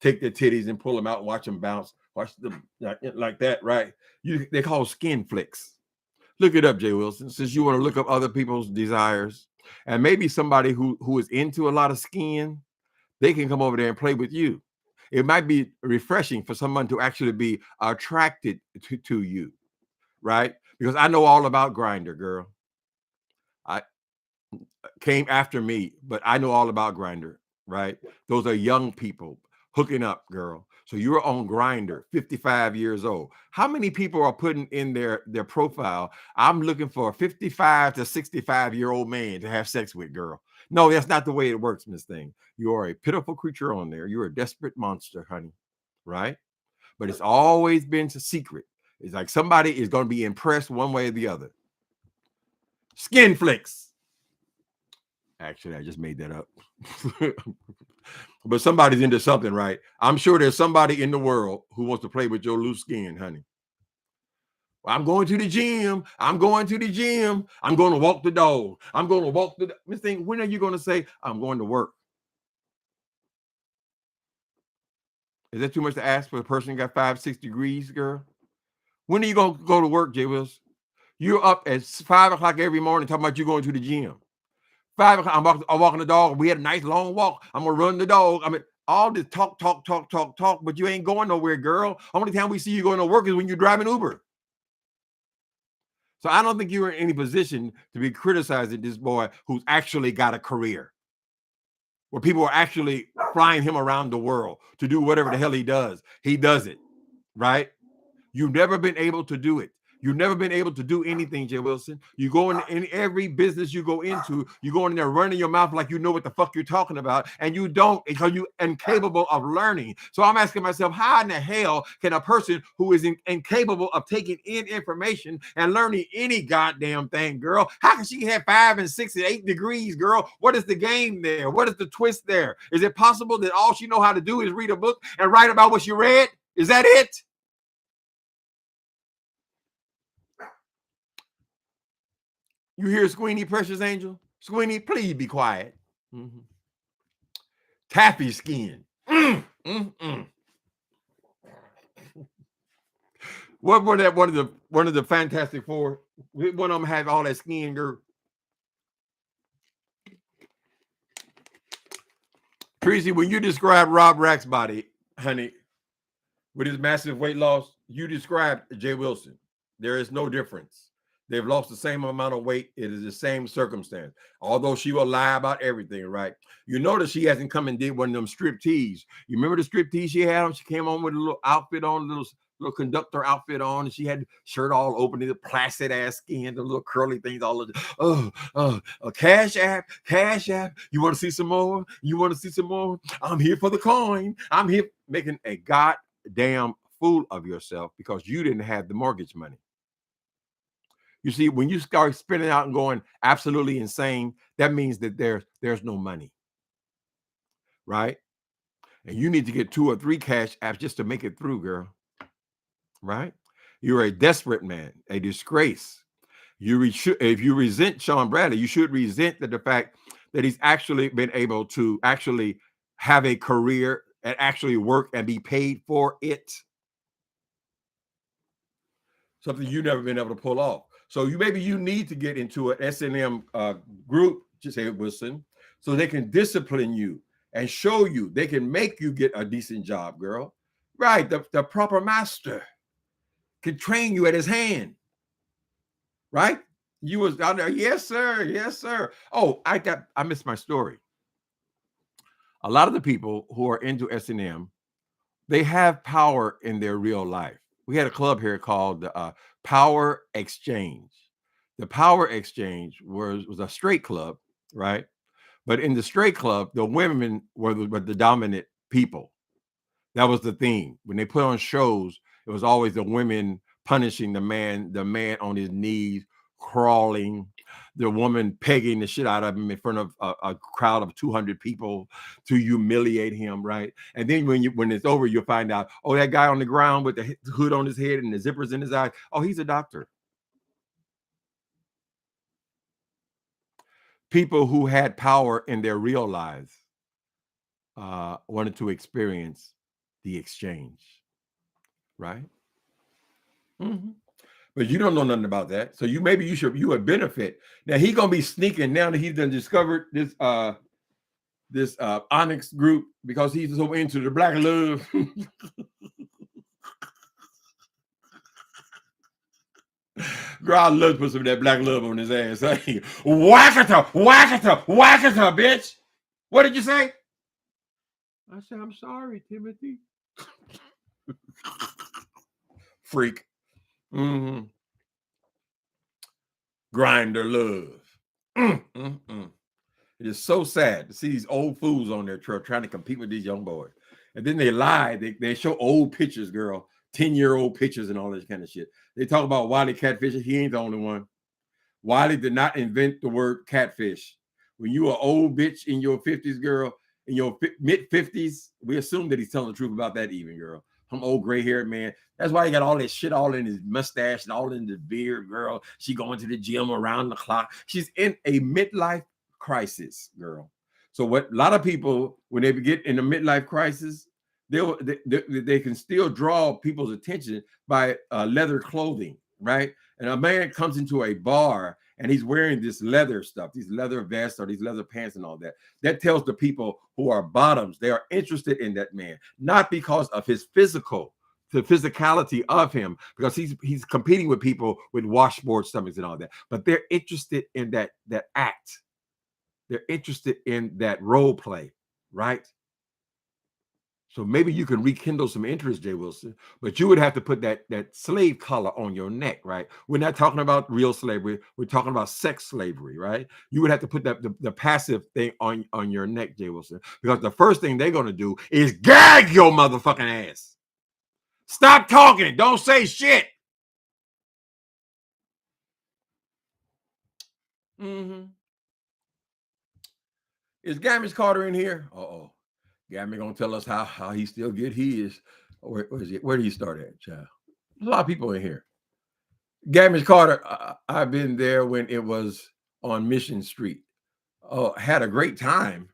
take their titties and pull them out and watch them bounce. Watch them like that, right? They call skin flicks. Look it up, J.Wilson, since you want to look up other people's desires. And maybe somebody who is into a lot of skin, they can come over there and play with you. It might be refreshing for someone to actually be attracted to you, right? Because I know all about Grindr, girl. I came after me, but I know all about Grindr, right? Those are young people hooking up, girl. So you're on Grindr, 55 years old. How many people are putting in their profile? I'm looking for a 55 to 65-year-old man to have sex with, girl. No, that's not the way it works, Miss Thing. You are a pitiful creature on there. You're a desperate monster, honey, right? But it's always been a secret. It's like somebody is going to be impressed one way or the other. Skin flicks. Actually, I just made that up. But somebody's into something, right? I'm sure there's somebody in the world who wants to play with your loose skin, honey. I'm going to the gym. I'm going to the gym. I'm going to walk the dog. I'm going to walk the Miss Thing. When are you going to say I'm going to work? Is that too much to ask for a person who got 5-6 degrees, girl? When are you going to go to work, J.Wilson? You're up at 5 o'clock every morning talking about you going to the gym. 5 o'clock, I'm walking the dog. We had a nice long walk. I'm gonna run the dog. I mean, all this talk, but you ain't going nowhere, girl. Only time we see you going to work is when you're driving Uber. So I don't think you're in any position to be criticizing this boy who's actually got a career, where people are actually flying him around the world to do whatever the hell he does. He does it, right? You've never been able to do it. You've never been able to do anything, J.Wilson. You go in every business you go into, you go in there running your mouth like you know what the fuck you're talking about, and you don't because you're incapable of learning. So I'm asking myself, how in the hell can a person who is incapable of taking in information and learning any goddamn thing, girl, how can she have 5 and 6 and 8 degrees, girl? What is the game there? What is the twist there? Is it possible that all she know how to do is read a book and write about what she read? Is that it? You hear Squeenie, precious angel? Squeenie, please be quiet. Mm-hmm. Taffy skin. What were that? One of the Fantastic Four. One of them had all that skin, girl. Tracy, when you describe Rob Rack's body, honey, with his massive weight loss, you described J.Wilson. There is no difference. They've lost the same amount of weight. It is the same circumstance. Although she will lie about everything, right? You notice she hasn't come and did one of them strip tees. You remember the strip tee she had on? She came on with a little outfit on, a little conductor outfit on, and she had shirt all open, the placid ass skin, the little curly things all over. Cash app. You want to see some more? I'm here for the coin. I'm here making a goddamn fool of yourself because you didn't have the mortgage money. You see, when you start spinning out and going absolutely insane, that means that there's no money, right? And you need to get 2 or 3 cash apps just to make it through, girl. Right? You're a desperate man, a disgrace. If you resent Sean Bradley, you should resent the fact that he's actually been able to actually have a career and actually work and be paid for it. something you've never been able to pull off. So maybe you need to get into an S&M group, J.Wilson, so they can discipline you and show you. They can make you get a decent job, girl. Right, the proper master can train you at his hand. Right? You was down there, yes, sir, yes, sir. Oh, I missed my story. A lot of the people who are into S&M, they have power in their real life. We had a club here called the Power Exchange. The Power Exchange was a straight club, right? But in the straight club, the women were the dominant people. That was the theme. When they put on shows, it was always the women punishing the man on his knees, crawling, the woman pegging the shit out of him in front of a crowd of 200 people to humiliate him, right? And then when it's over, you'll find out, oh, that guy on the ground with the hood on his head and the zippers in his eyes, oh, he's a doctor. People who had power in their real lives wanted to experience the exchange, right? Mm-hmm. But you don't know nothing about that. So you would benefit. Now he gonna be sneaking now that he's done discovered this ONYX group because he's so into the black love. Girl, I love to put some of that black love on his ass. Hey, whack it up, bitch. What did you say? I said, I'm sorry, Timothy. Freak. Mm-hmm. Grinder love. It is so sad to see these old fools on their trail trying to compete with these young boys. And then they lie. They show old pictures, girl, 10-year-old pictures and all this kind of shit. They talk about Wiley catfishing. He ain't the only one. Wiley did not invent the word catfish. When you are old bitch in your 50s, girl, in your mid-50s, we assume that he's telling the truth about that even, girl. Some old gray-haired man. That's why he got all that shit all in his mustache and all in his beard, girl. She going to the gym around the clock. She's in a midlife crisis, girl. So what a lot of people, when they get in a midlife crisis, they can still draw people's attention by leather clothing, right? And a man comes into a bar and he's wearing this leather stuff, these leather vests or these leather pants and all that. That tells the people who are bottoms, they are interested in that man, not because of his physical, the physicality of him, because he's competing with people with washboard stomachs and all that, but they're interested in that act. They're interested in that role play, right? So maybe you can rekindle some interest, J.Wilson, but you would have to put that slave collar on your neck, right? We're not talking about real slavery. We're talking about sex slavery, right? You would have to put the passive thing on your neck, J.Wilson, because the first thing they're going to do is gag your motherfucking ass. Stop talking. Don't say shit. Mm-hmm. Is Gamage Carter in here? Uh-oh. Gammy gonna tell us how he still get his. Where is it? Where do you start at, child? There's a lot of people in here. Gamage Carter, I've been there when it was on Mission Street. Oh, had a great time.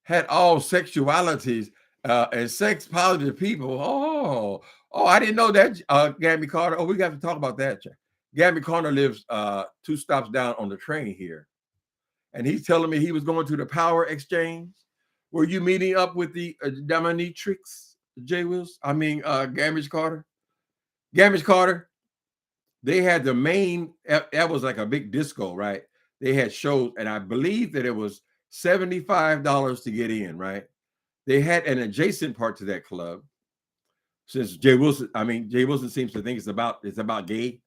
Had all sexualities and sex positive people. Oh, I didn't know that, Gammy Carter. Oh, we got to talk about that. Gammy Carter lives 2 stops down on the train here. And he's telling me he was going to the Power Exchange. Were you meeting up with the dominatrix, J.Wilson? I mean, Gamage Carter? Gamage Carter, they had the main, that was like a big disco, right? They had shows, and I believe that it was $75 to get in, right? They had an adjacent part to that club. Since J.Wilson seems to think it's about gay.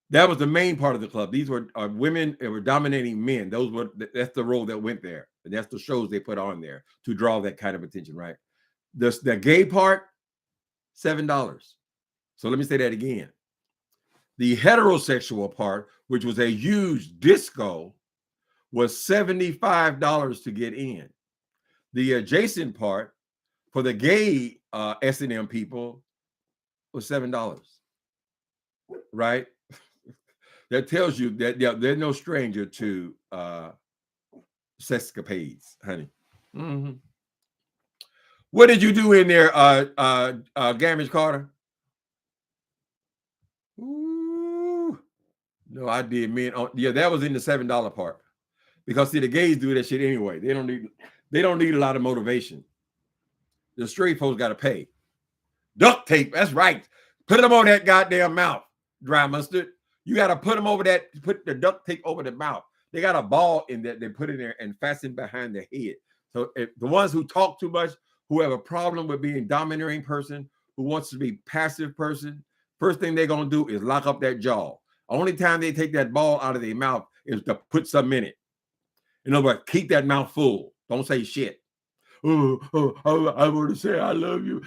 That was the main part of the club. These were women that were dominating men. That's the role that went there. And that's the shows they put on there to draw that kind of attention, right? The gay part, $7. So let me say that again. The heterosexual part, which was a huge disco, was $75 to get in. The adjacent part for the gay S&M people was $7, right? That tells you that they're no stranger to sexcapades, honey. Mm-hmm. What did you do in there, Gamage Carter? Ooh. No, I did. Yeah, that was in the $7 part. Because see, the gays do that shit anyway. They don't need a lot of motivation. The straight folks got to pay. Duct tape, that's right. Put them on that goddamn mouth, dry mustard. You got to put them over that, put the duct tape over the mouth. They got a ball in that they put in there and fasten behind their head. So if the ones who talk too much, who have a problem with being domineering person, who wants to be passive person, first thing they're going to do is lock up that jaw. Only time they take that ball out of their mouth is to put something in it. In other words, keep that mouth full. Don't say shit. I want to say I love you.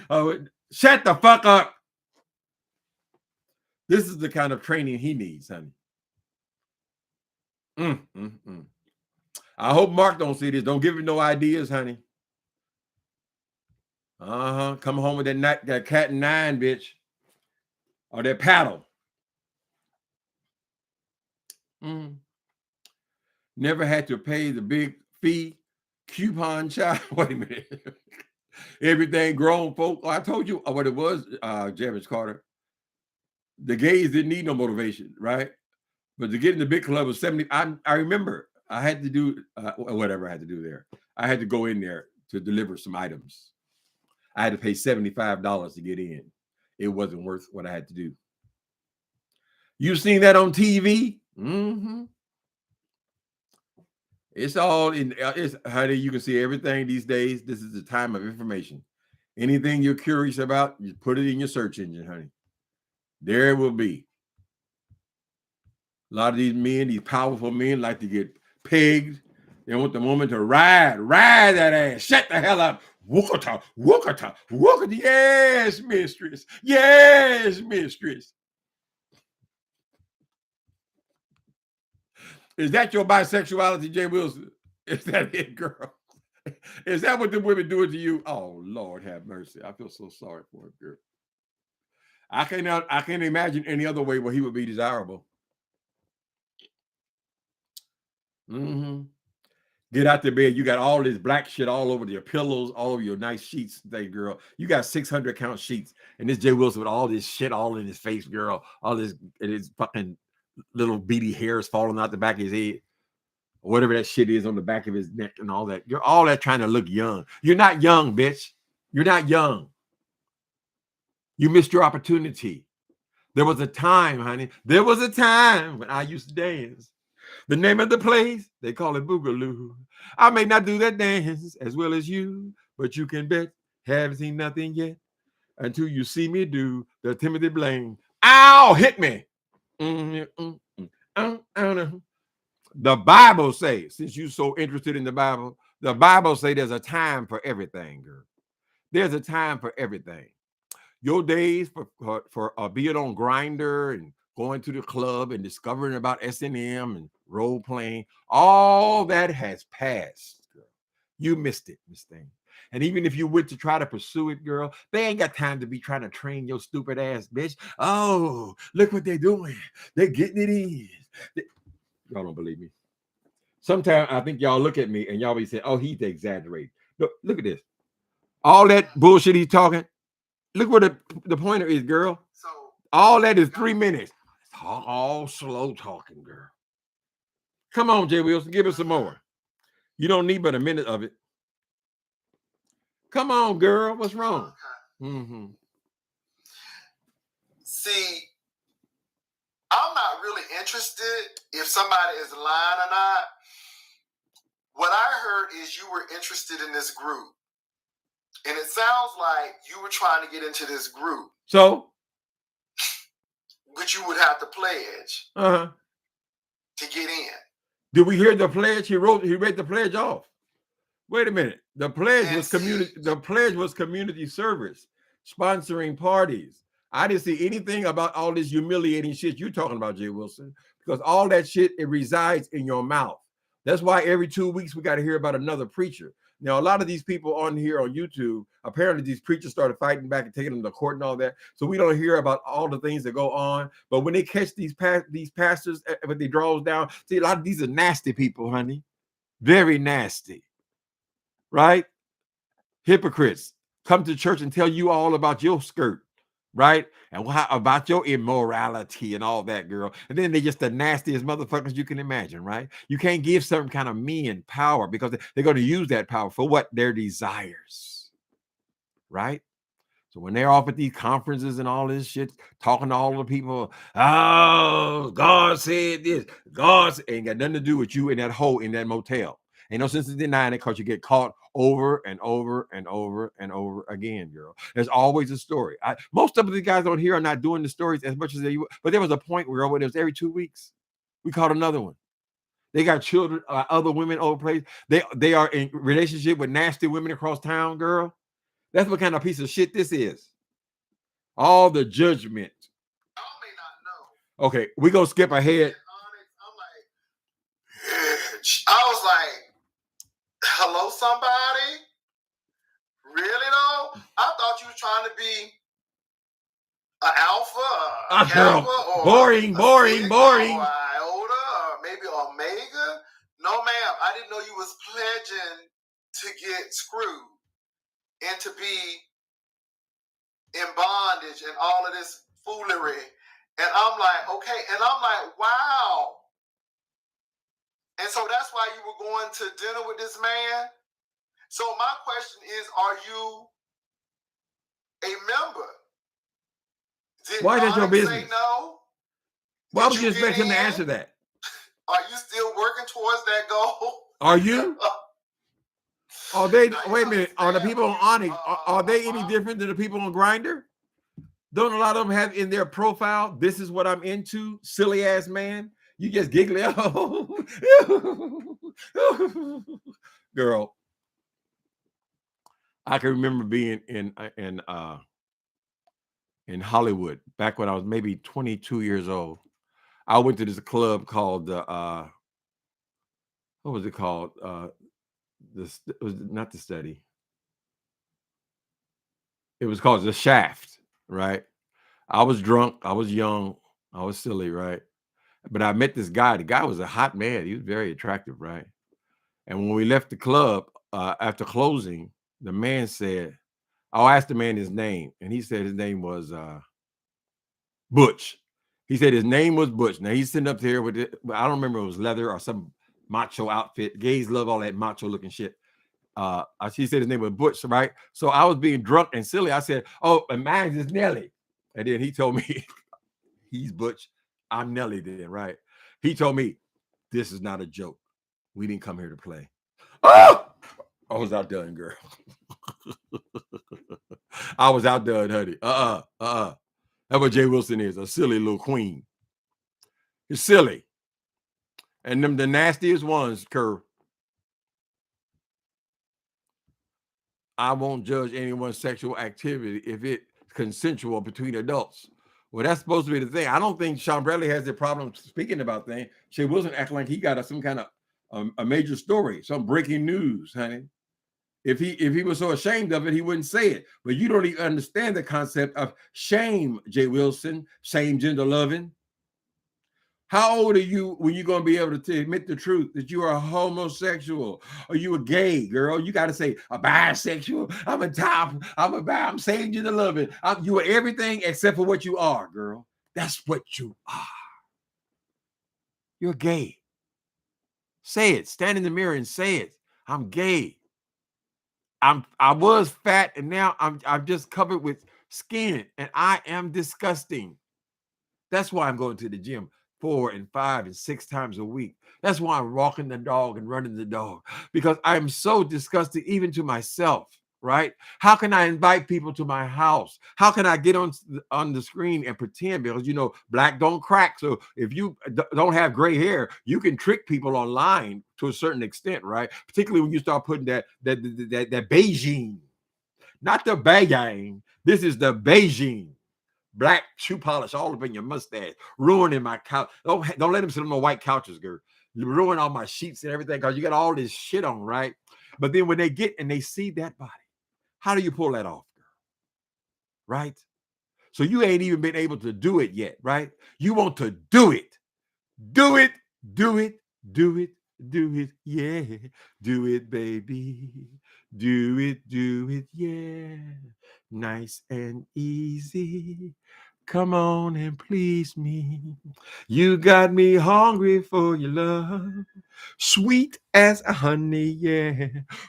Shut the fuck up. This is the kind of training he needs, honey. I hope Mark don't see this. Don't give him no ideas, honey. Come home with that cat and nine, bitch. Or that paddle. Never had to pay the big fee. Coupon child. Wait a minute. Everything grown folk. I told you what it was, James Carter. The gays didn't need no motivation, right? But to get in the big club was 70. I remember I had to do whatever I had to do there. I had to go in there to deliver some items. I had to pay $75 to get in. It wasn't worth what I had to do. You seen that on TV? It's all in. Honey, you can see everything these days. This is the time of information. Anything you're curious about, you put it in your search engine, honey. There it will be. A lot of these men, these powerful men, like to get pegged. They want the woman to ride that ass. Shut the hell up. Wookata. Yes, mistress. Yes, mistress. Is that your bisexuality, J.Wilson? Is that it, girl? Is that what the women doing to you? Oh, Lord have mercy. I feel so sorry for him, girl. I can't imagine any other way where he would be desirable. Get out the bed. You got all this black shit all over your pillows, all over your nice sheets today, girl. You got 600 count sheets, and this J.Wilson with all this shit all in his face, girl. All this, and his fucking little beady hairs falling out the back of his head, or whatever that shit is on the back of his neck, and all that. You're all that trying to look young. You're not young, bitch. You're not young. You missed your opportunity. There was a time, honey. There was a time when I used to dance. The name of the place, they call it Boogaloo. I may not do that dance as well as you, but you can bet, haven't seen nothing yet until you see me do the Timothy Blaine. Ow, hit me. The Bible says, since you're so interested in the Bible say there's a time for everything, girl. There's a time for everything. Your days for being on Grindr and going to the club and discovering about S&M and role playing, all that has passed, girl. You missed it, Miss Thing. And even if you went to try to pursue it, girl, they ain't got time to be trying to train your stupid ass, bitch. Oh, look what they're doing. They're getting it in. Y'all don't believe me. Sometimes I think y'all look at me and y'all be saying, oh, he's exaggerating. Look at this. All that bullshit he's talking. Look where the pointer is, girl. So all that is 3 minutes. All slow talking, girl. Come on, J.Wilson, give us some more. You don't need but a minute of it. Come on, girl. What's wrong? See, I'm not really interested if somebody is lying or not. What I heard is you were interested in this group. And it sounds like you were trying to get into this group. So? But you would have to pledge to get in. Did we hear the pledge? He read the pledge off. Wait a minute. The pledge was community. The pledge was community service, sponsoring parties. I didn't see anything about all this humiliating shit you're talking about, J.Wilson, because all that shit, it resides in your mouth. That's why every 2 weeks we got to hear about another preacher. Now, a lot of these people on here on YouTube, apparently these preachers started fighting back and taking them to court and all that. So we don't hear about all the things that go on. But when they catch these pastors, when they draws down, see, a lot of these are nasty people, honey. Very nasty. Right? Hypocrites come to church and tell you all about your skirt. right? And how about your immorality and all that, girl? And then they're just the nastiest motherfuckers you can imagine, right? You can't give certain kind of men power because they're going to use that power for what? Their desires, right? So when they're off at these conferences and all this shit, talking to all the people, oh, God said this. Ain't got nothing to do with you in that hole in that motel. Ain't no sense in denying it because you get caught over and over and over and over again, girl. There's always a story. Most of the guys on here are not doing the stories as much as they, but there was a point where it was every 2 weeks. We caught another one. They got children, other women over place. They are in relationship with nasty women across town, girl. That's what kind of piece of shit this is. All the judgment. Y'all may not know. Okay, we gonna skip ahead. I was like, hello, somebody? Really though? I thought you were trying to be an alpha, Girl, boring. Or iota, or maybe omega. No, ma'am. I didn't know you was pledging to get screwed and to be in bondage and all of this foolery. And I'm like, okay. And I'm like, wow. And so that's why you were going to dinner with this man. So my question is, are you a member? Why is that your business? Say no? Why would you expect him to answer that? Are you still working towards that goal? Are you? Are they? Wait a minute. Are the people on ONYX? Are they any different than the people on Grindr? Don't a lot of them have in their profile, "This is what I'm into"? Silly ass man. You just giggling. Girl, I can remember being in Hollywood back when I was maybe 22 years old. I went to this club called what was it called? It was not the Study. It was called the Shaft, right? I was drunk, I was young, I was silly, right? But I met this guy. The guy was a hot man. He was very attractive, right? And when we left the club after closing, the man said, I asked the man his name, and he said his name was Butch. He said his name was Butch. Now he's sitting up there with it. I don't remember if it was leather or some macho outfit. Gays love all that macho looking shit. He said his name was Butch, right? So I was being drunk and silly. I said, "Oh, and mine is Nelly." And then he told me, he's Butch, I'm Nelly then, right? He told me, this is not a joke. We didn't come here to play. Oh! I was outdone, girl. I was outdone, honey. That's what J.Wilson is, a silly little queen. You're silly. And them the nastiest ones, Kerr. I won't judge anyone's sexual activity if it's consensual between adults. Well, that's supposed to be the thing. I don't think Sean Bradley has a problem speaking about things. J.Wilson acting like he got some kind of a major story, some breaking news, honey. If he was so ashamed of it, he wouldn't say it. But you don't even understand the concept of shame, J.Wilson, shame, gender loving. How old are you when you're going to be able to admit the truth that you are a homosexual or you a gay, girl? You got to say a bisexual. I'm a top. I'm saying gender loving. You are everything except for what you are, girl. That's what you are. You're gay. Say it. Stand in the mirror and say it. I'm gay. I was fat and now I'm just covered with skin and I am disgusting. That's why I'm going to the gym 4 and 5 and 6 times a week. That's why I'm walking the dog and running the dog, because I'm so disgusted even to myself, right? How can I invite people to my house? How can I get on the screen and pretend? Because, you know, black don't crack. So if you don't have gray hair, you can trick people online to a certain extent, right? Particularly when you start putting that Beijing, not the Beijing. This is the Beijing. Black shoe polish all up in your mustache, ruining my couch. Don't let them sit on no white couches, girl. Ruin all my sheets and everything because you got all this shit on, right? But then when they get and they see that body, how do you pull that off, girl? Right? So you ain't even been able to do it yet, right? You want to do it. Do it, do it, do it, do it, yeah. Do it, baby. Do it, yeah. nice and easy. Come on and please me. You got me hungry for your love. Sweet as a honey, yeah.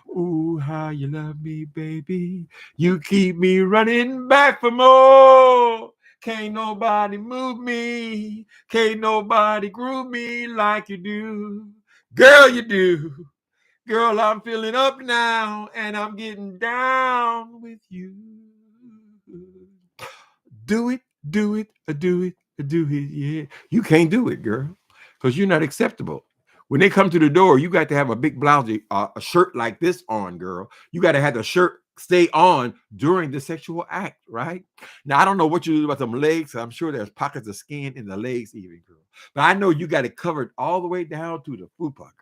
Ooh, how you love me, baby. You keep me running back for more. Can't nobody move me. Can't nobody groove me like you do. Girl, you do. Girl, I'm feeling up now and I'm getting down with you. Do it, do it, do it, do it, yeah. You can't do it, girl, because you're not acceptable. When they come to the door, you got to have a big blouse, a shirt like this on, girl. You got to have the shirt stay on during the sexual act, right? Now, I don't know what you do about them legs. I'm sure there's pockets of skin in the legs, even, girl. But I know you got it covered all the way down to the fupa, girl.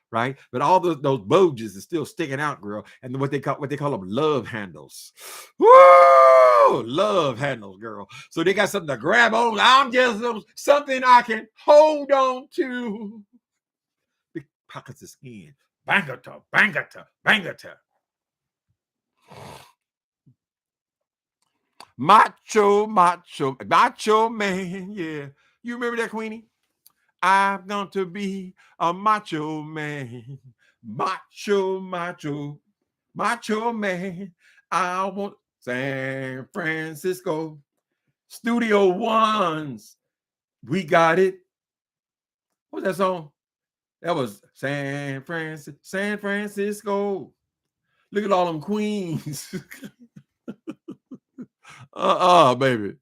Right, but all those bulges is still sticking out, girl, and what they call them love handles. Woo, love handles, girl. So they got something to grab on. I'm just something I can hold on to. Big pockets of skin, bangata, bangata, bangata. Macho, macho, macho man, yeah. You remember that, Queenie? I'm going to be a macho man. Macho, macho, macho man. I want San Francisco. Studio Ones. We got it. What was that song? That was San Francisco. Look at all them queens. Baby.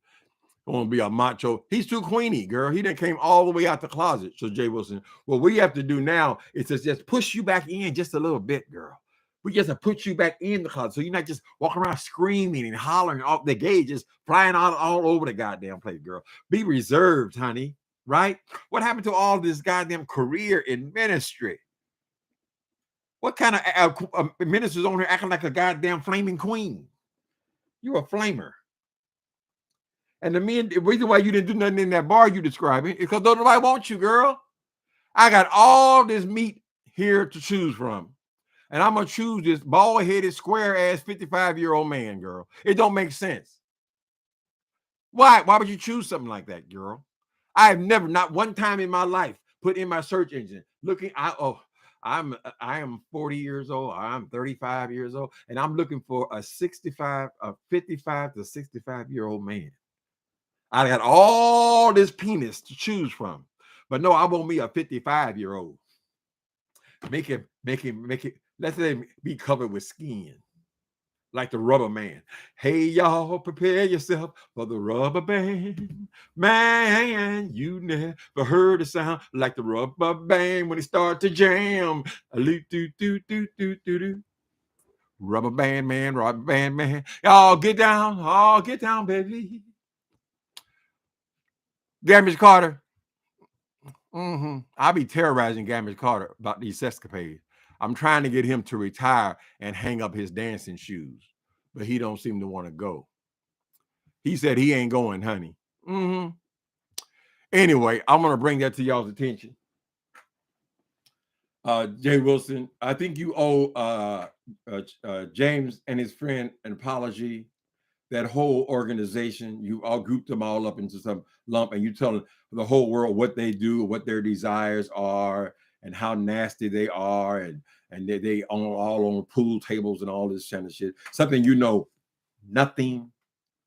I want to be a macho. He's too queeny, girl. He done came all the way out the closet. So J.Wilson, what we have to do now is to just push you back in just a little bit, girl. We just have to put you back in the closet so you're not just walking around screaming and hollering off the gauges, flying all over the goddamn place, girl. Be reserved, honey. Right? What happened to all this goddamn career in ministry? What kind of ministers on here acting like a goddamn flaming queen? You're a flamer. And the reason why you didn't do nothing in that bar you describing is because nobody wants you, girl. I got all this meat here to choose from. And I'm going to choose this bald-headed, square-ass 55-year-old man, girl. It don't make sense. Why? Why would you choose something like that, girl? I have never, not one time in my life, put in my search engine, I am 40 years old, I'm 35 years old, and I'm looking for a 55 to 65-year-old man. I got all this penis to choose from. But no, I want me a 55-year-old. Make it, let's say be covered with skin. Like the rubber man. Hey, y'all, prepare yourself for the rubber band. Man, you never heard a sound like the rubber band when it starts to jam. Rubber band man, rubber band man. Y'all get down, baby. Gamage Carter. I'll be terrorizing Gamage Carter about these escapades. I'm trying to get him to retire and hang up his dancing shoes, but he don't seem to want to go. He said he ain't going, honey. Anyway, I'm going to bring that to y'all's attention. J.Wilson, I think you owe James and his friend an apology. That whole organization, you all grouped them all up into some lump, and you tell the whole world what they do, what their desires are, and how nasty they are, and they all on pool tables and all this kind of shit. Something you know nothing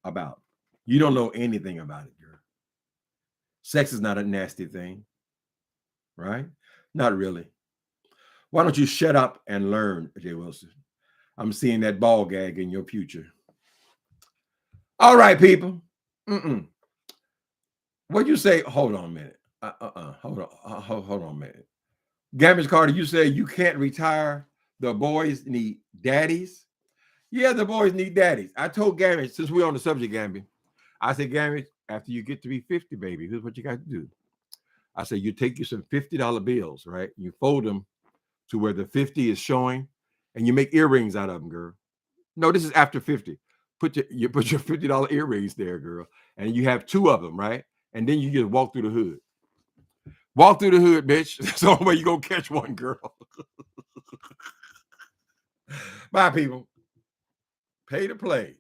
about. You don't know anything about it, girl. Sex is not a nasty thing, right? Not really. Why don't you shut up and learn, J.Wilson? I'm seeing that ball gag in your future. All right, people. What'd you say? Hold on a minute. Hold on a minute. Gamage Carter, you say you can't retire. The boys need daddies. Yeah, the boys need daddies. I told Gamage, since we're on the subject, Gamage, I said, Gamage, after you get to be 50, baby, here's what you got to do. I said, you take you some $50 bills, right? You fold them to where the 50 is showing, and you make earrings out of them, girl. No, this is after 50. You put your $50 earrings there, girl, and you have two of them, right? And then you just walk through the hood. Walk through the hood, bitch. That's the only way you're going to catch one, girl. Bye, people. Pay to play.